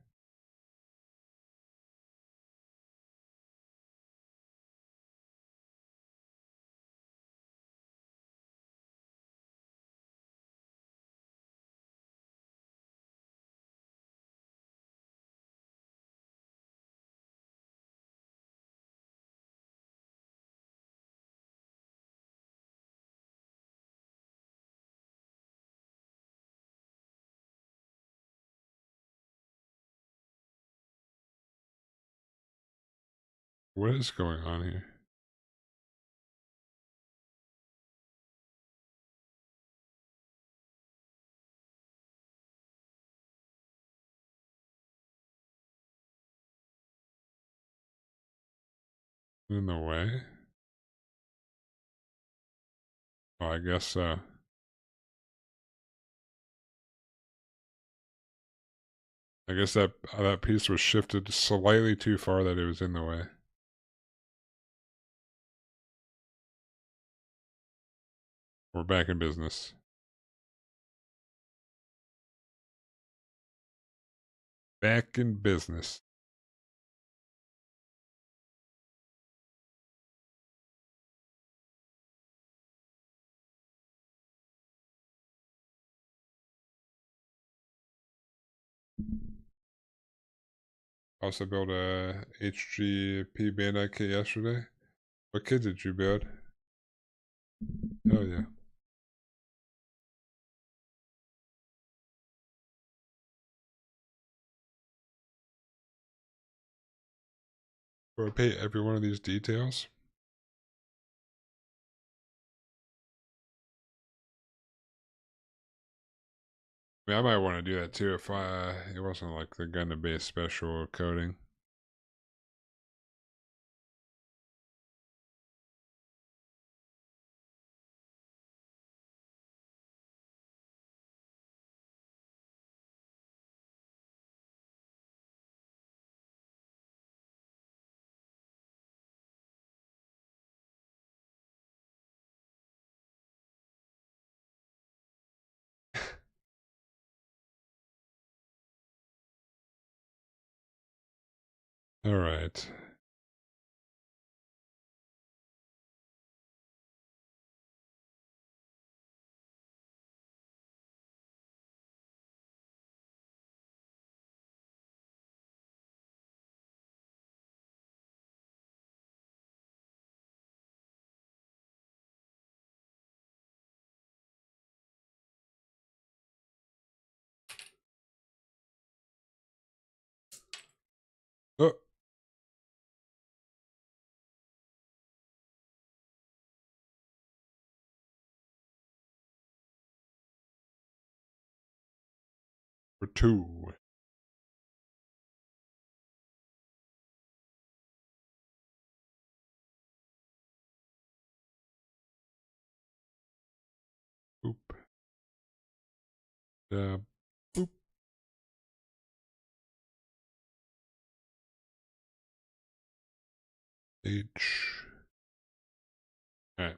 What is going on here? In the way? Oh, I guess so. I guess that piece was shifted slightly too far that it was in the way. We're back in business. Back in business. Also built a HGP Bandai kit yesterday. What kit did you build? Oh yeah. Do I pay every one of these details? I mean, I might want to do that too if it wasn't like the Gundam base special coating. All right. Oh, for two. Boop. Boop. H. All right.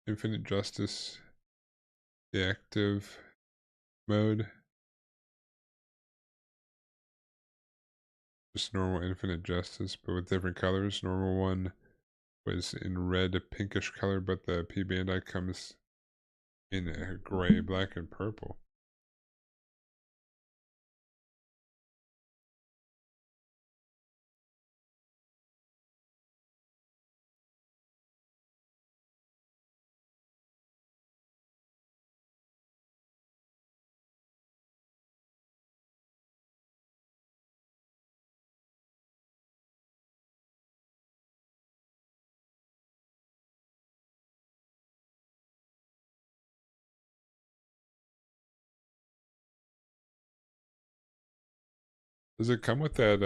Infinite Justice. The active mode. Just normal Infinite Justice, but with different colors. Normal one was in red, pinkish color, but the P Bandai comes in a gray, black, and purple. Does it come with that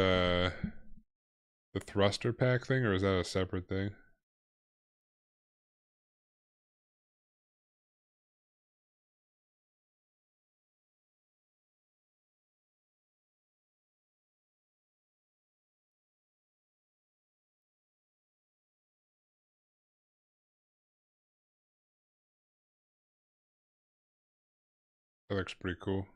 the thruster pack thing, or is that a separate thing? That looks pretty cool.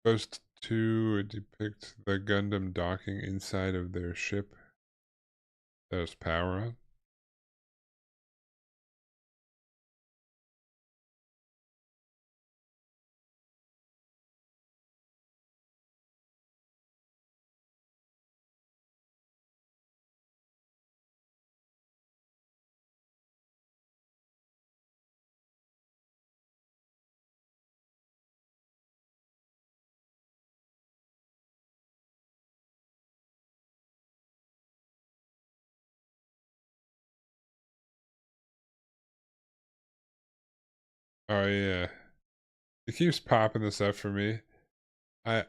Supposed to depict the Gundam docking inside of their ship. That has power on. Oh yeah. It keeps popping this up for me. I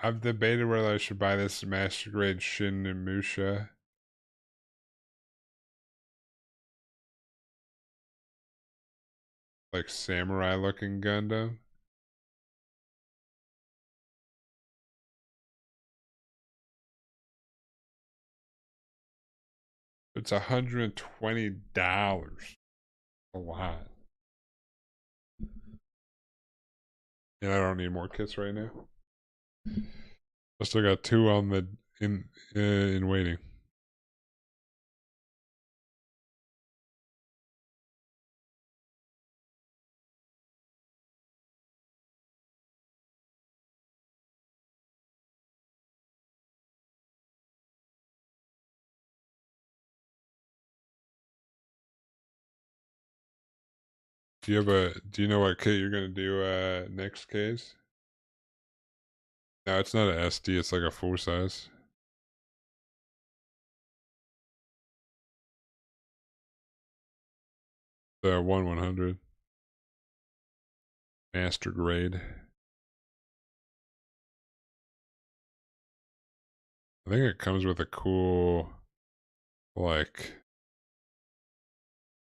I've debated whether I should buy this Master Grade Shin and Musha. Like samurai looking Gundam. It's $120. A lot. And I don't need more kits right now. I still got two on the in waiting. Do you know what kit you're gonna do next case? No, it's not an SD, it's like a full size. The 1/100. Master grade. I think it comes with a cool, like,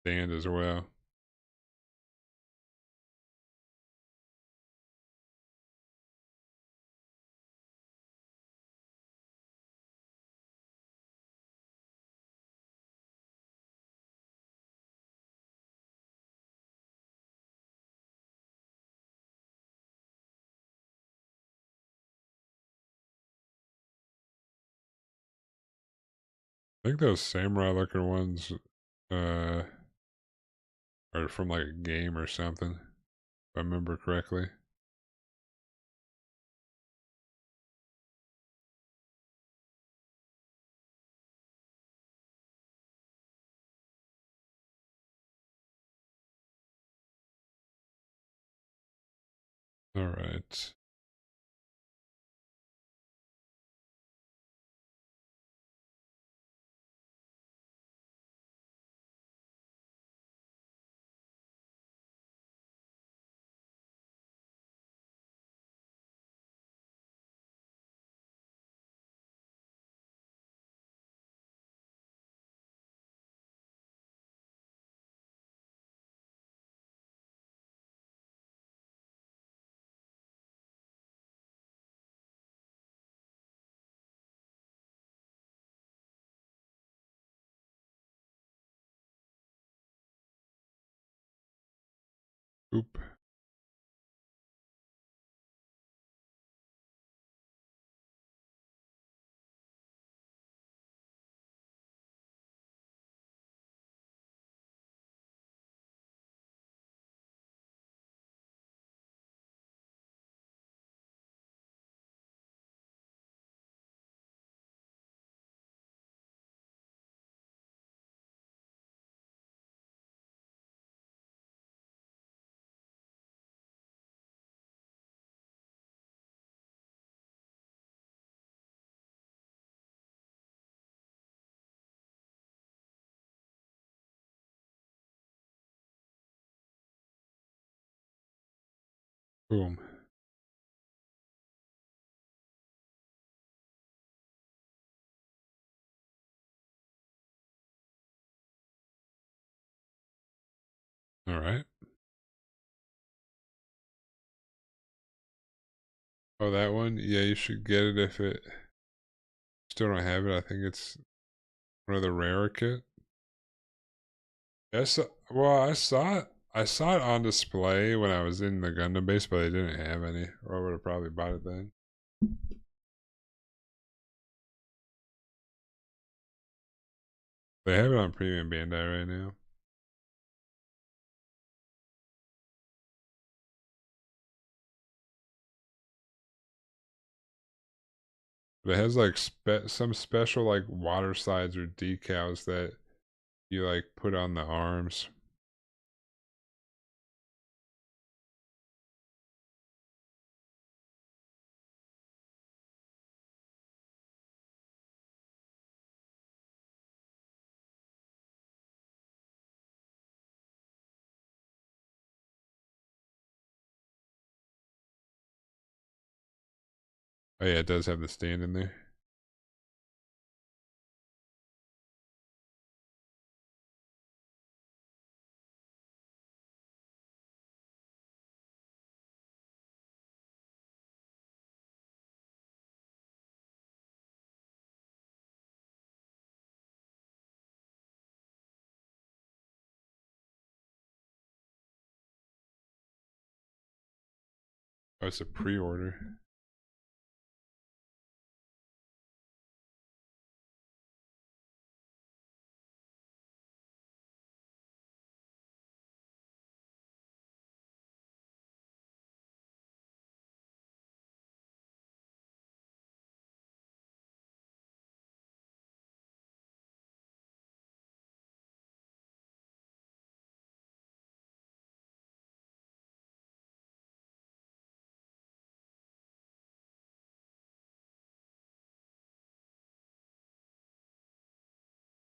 stand as well. I think those samurai looking ones uh, are from like a game or something, if I remember correctly. All right. Oop. Boom. All right. Oh, that one? Yeah, you should get it if it still don't have it. I think it's one of the rarer kit. Yes. Well, I saw it on display when I was in the Gundam base, but they didn't have any, or I would have probably bought it then. They have it on Premium Bandai right now. But it has like some special like water slides or decals that you like put on the arms. Oh yeah, it does have the stand in there. Oh, it's a pre-order.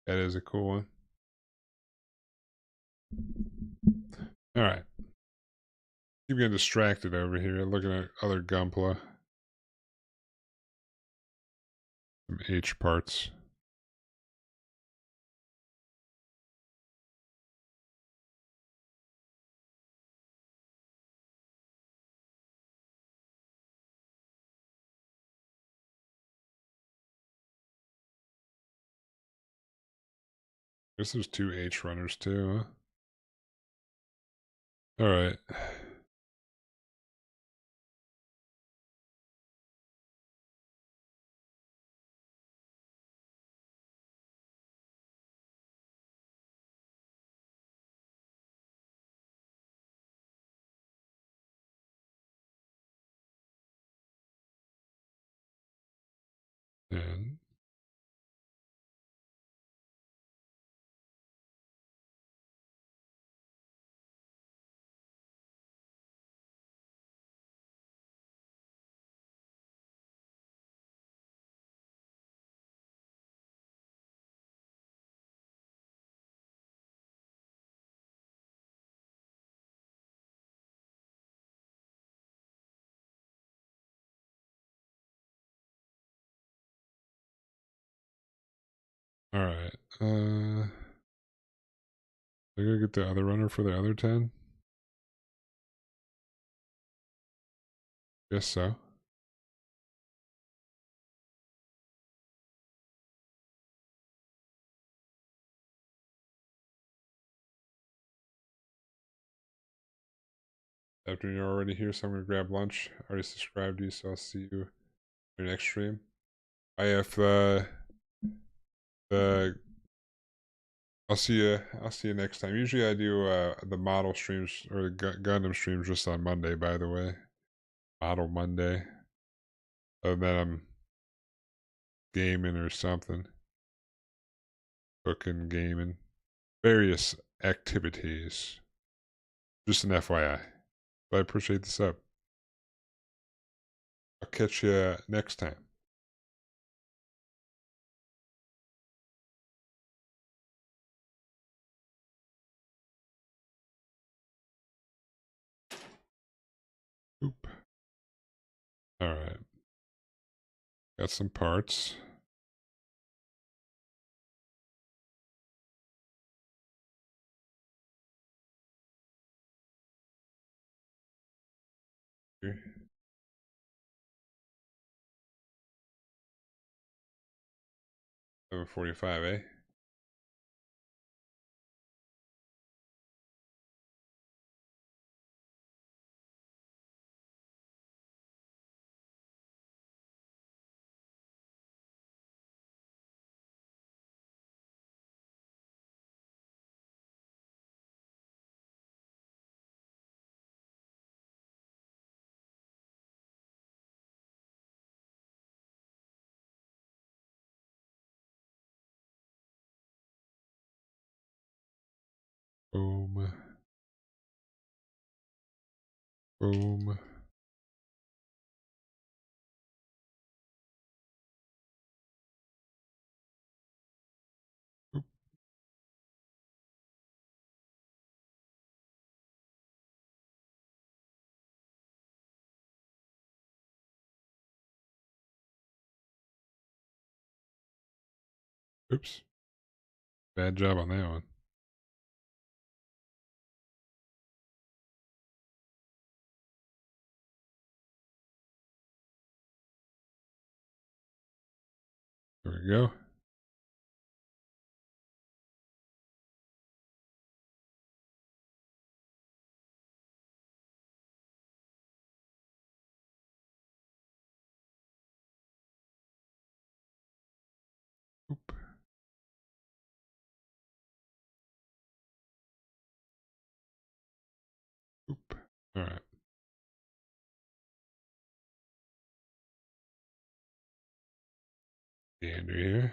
That is a cool one. All right. Keep getting distracted over here looking at other Gunpla. Some H parts. Guess there's 2 H runners too, huh? Alright. And alright. I gotta get the other runner for the other 10? Guess so. After you're already here, so I'm gonna grab lunch. I already subscribed to you, so I'll see you in your next stream. I have the I'll see you. I'll see you next time. Usually I do the model streams or the Gundam streams just on Monday. By the way, Model Monday. And then I'm gaming or something, cooking, gaming, various activities. Just an FYI. But I appreciate the sub. I'll catch you next time. Oop. All right. Got some parts. Here. 745, eh? Boom. Boom. Oop. Oops. Bad job on that one. There we go. Oop. Oop. All right. Gander here.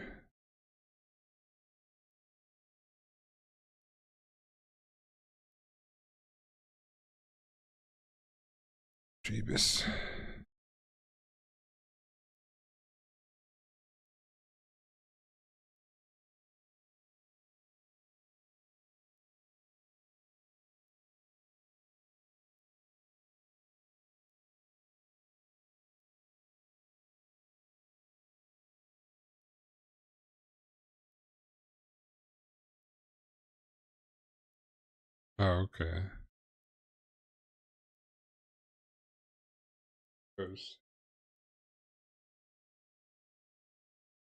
Jeebus. Oh, okay. There's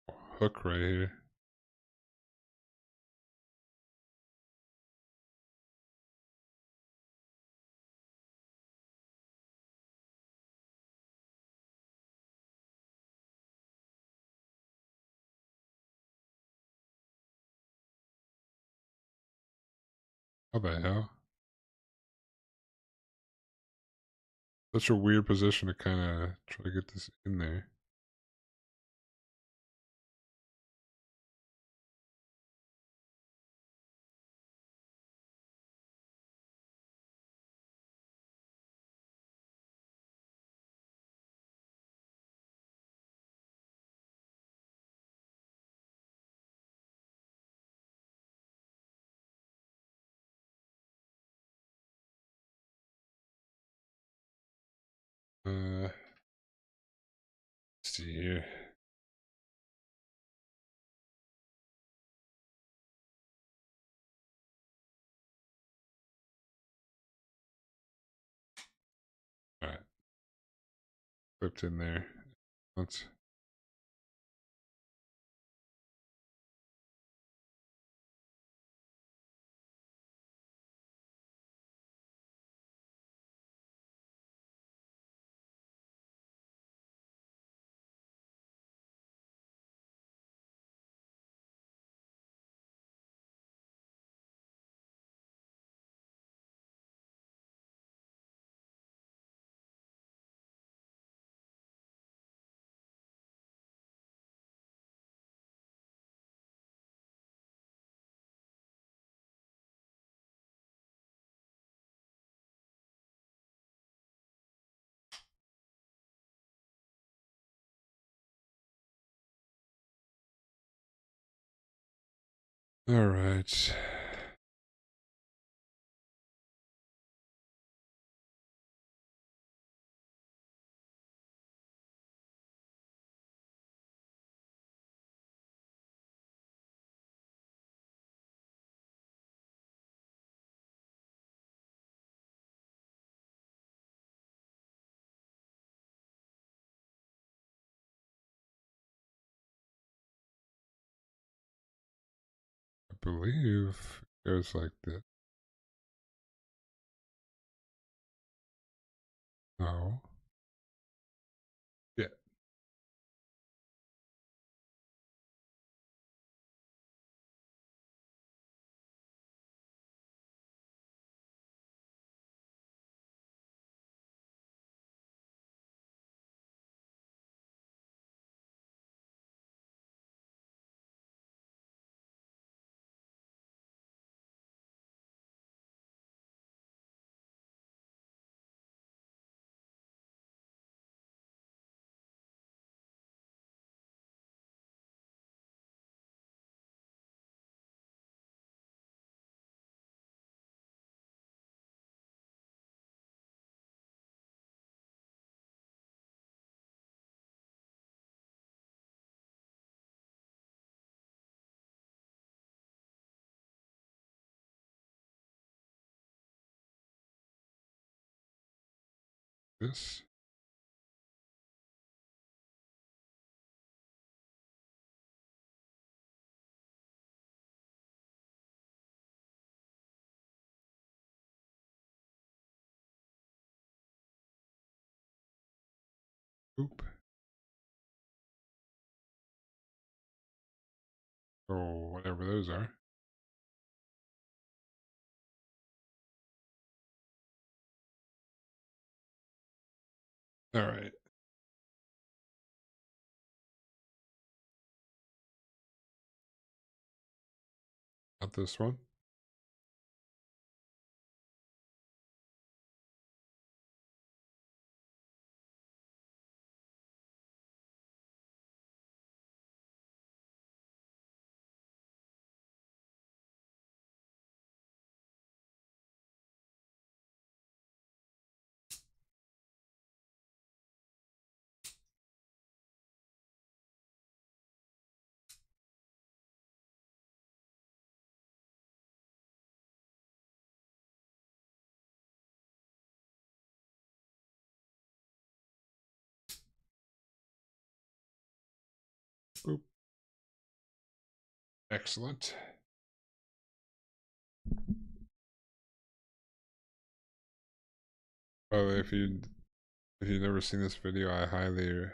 a hook right here. How the hell? Such a weird position to kind of try to get this in there. Let's see here. All right, clipped in there. Let's. All right. I believe it goes like this. No. Yeah. This. Oop. Or whatever those are. All right. Not this one. Excellent. Oh, if you've never seen this video, I highly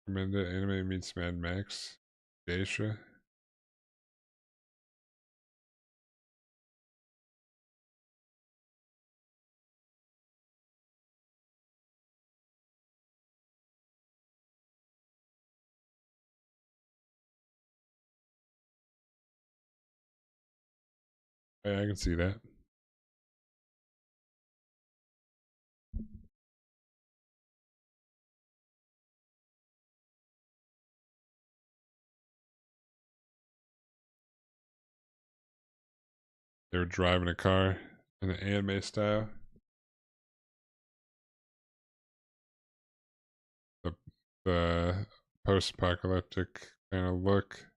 recommend it. Anime meets Mad Max. Geisha. Yeah, I can see that. They were driving a car in an anime style. The the post-apocalyptic kind of look.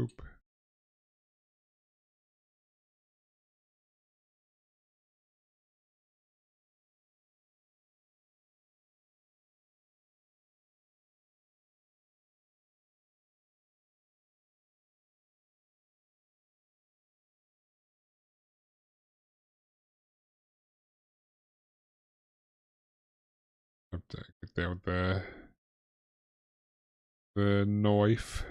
Oop. Have to get that with the knife.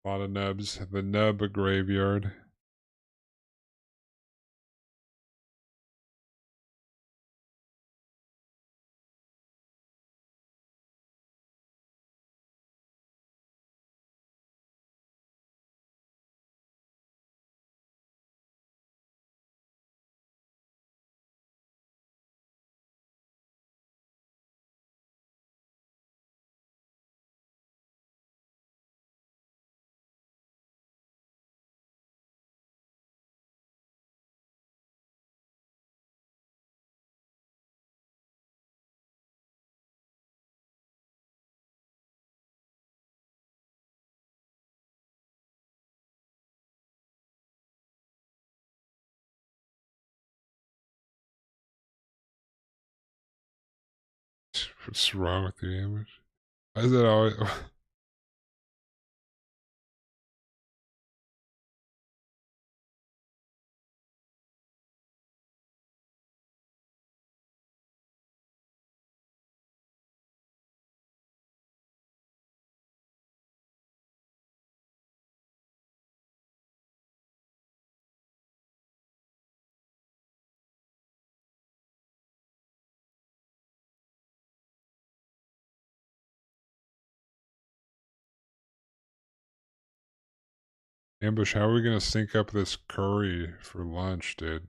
A lot of nubs. The nub graveyard. What's wrong with your image? Why is it always? Ambush, how are we gonna sync up this curry for lunch, dude?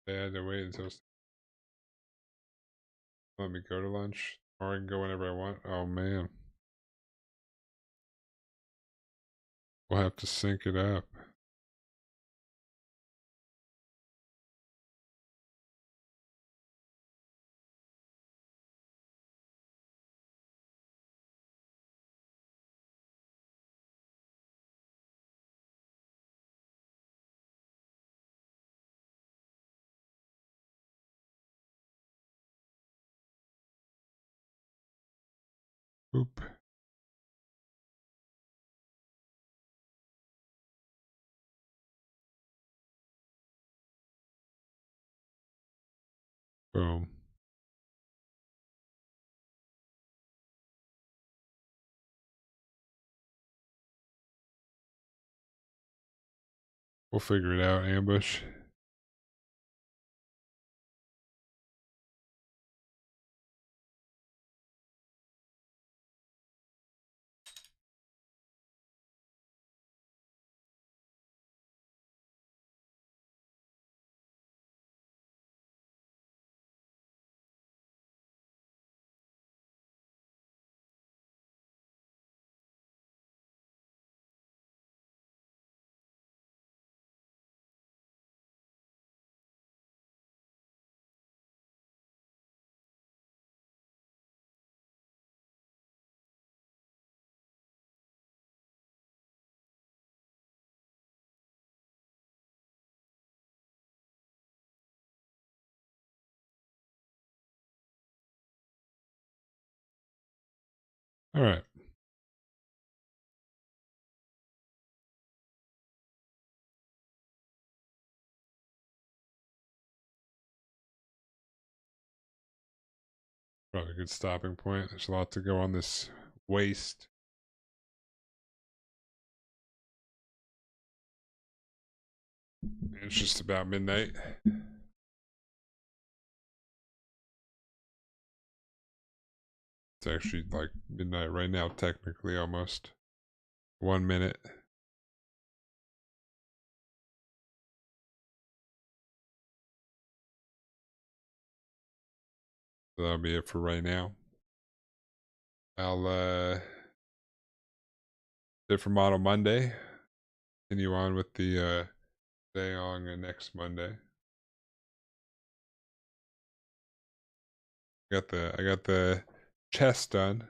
They had to wait until let me go to lunch, or I can go whenever I want. Oh man, we'll have to sync it up. Oop. Boom. We'll figure it out. Ambush. All right. Probably a good stopping point. There's a lot to go on this waste. It's just about midnight. It's actually like midnight right now, technically, almost. 1 minute. So that'll be it for right now. I'll do it for Model Monday. Continue on with the Zeong next Monday. I got the chest done.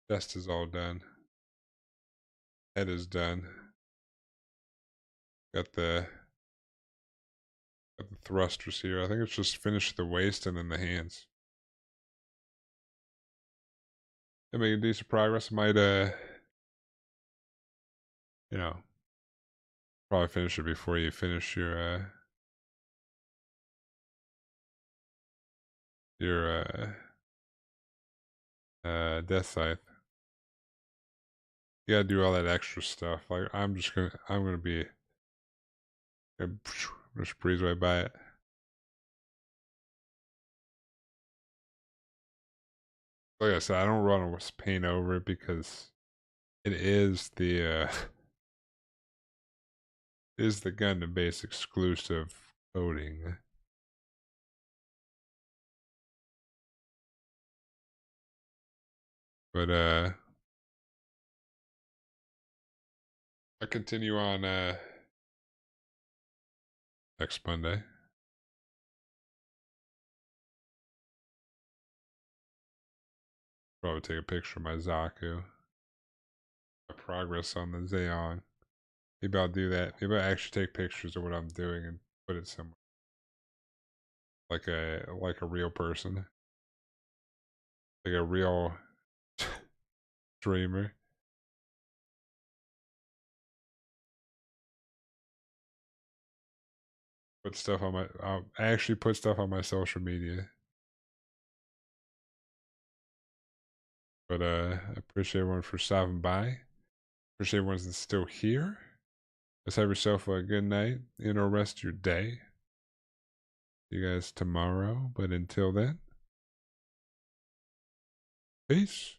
Chest is all done. Head is done. Got the thrusters here. I think it's just finish the waist and then the hands. I making decent progress. Might you know, probably finish it before you finish your death scythe. You gotta do all that extra stuff. Like I'm gonna be just breeze right by it. Like I said, I don't run with paint over it because it is the is the Gundam base exclusive coating. But I continue on next Monday. Probably take a picture of my Zaku. My progress on the Zeong. Maybe I'll do that. Maybe I'll actually take pictures of what I'm doing and put it somewhere. Like a real person. Like a real streamer. Put stuff on my I'll actually put stuff on my social media. But I appreciate everyone for stopping by. Appreciate everyone that's still here. Let's have yourself a good night and or rest your day. See you guys tomorrow. But until then, peace.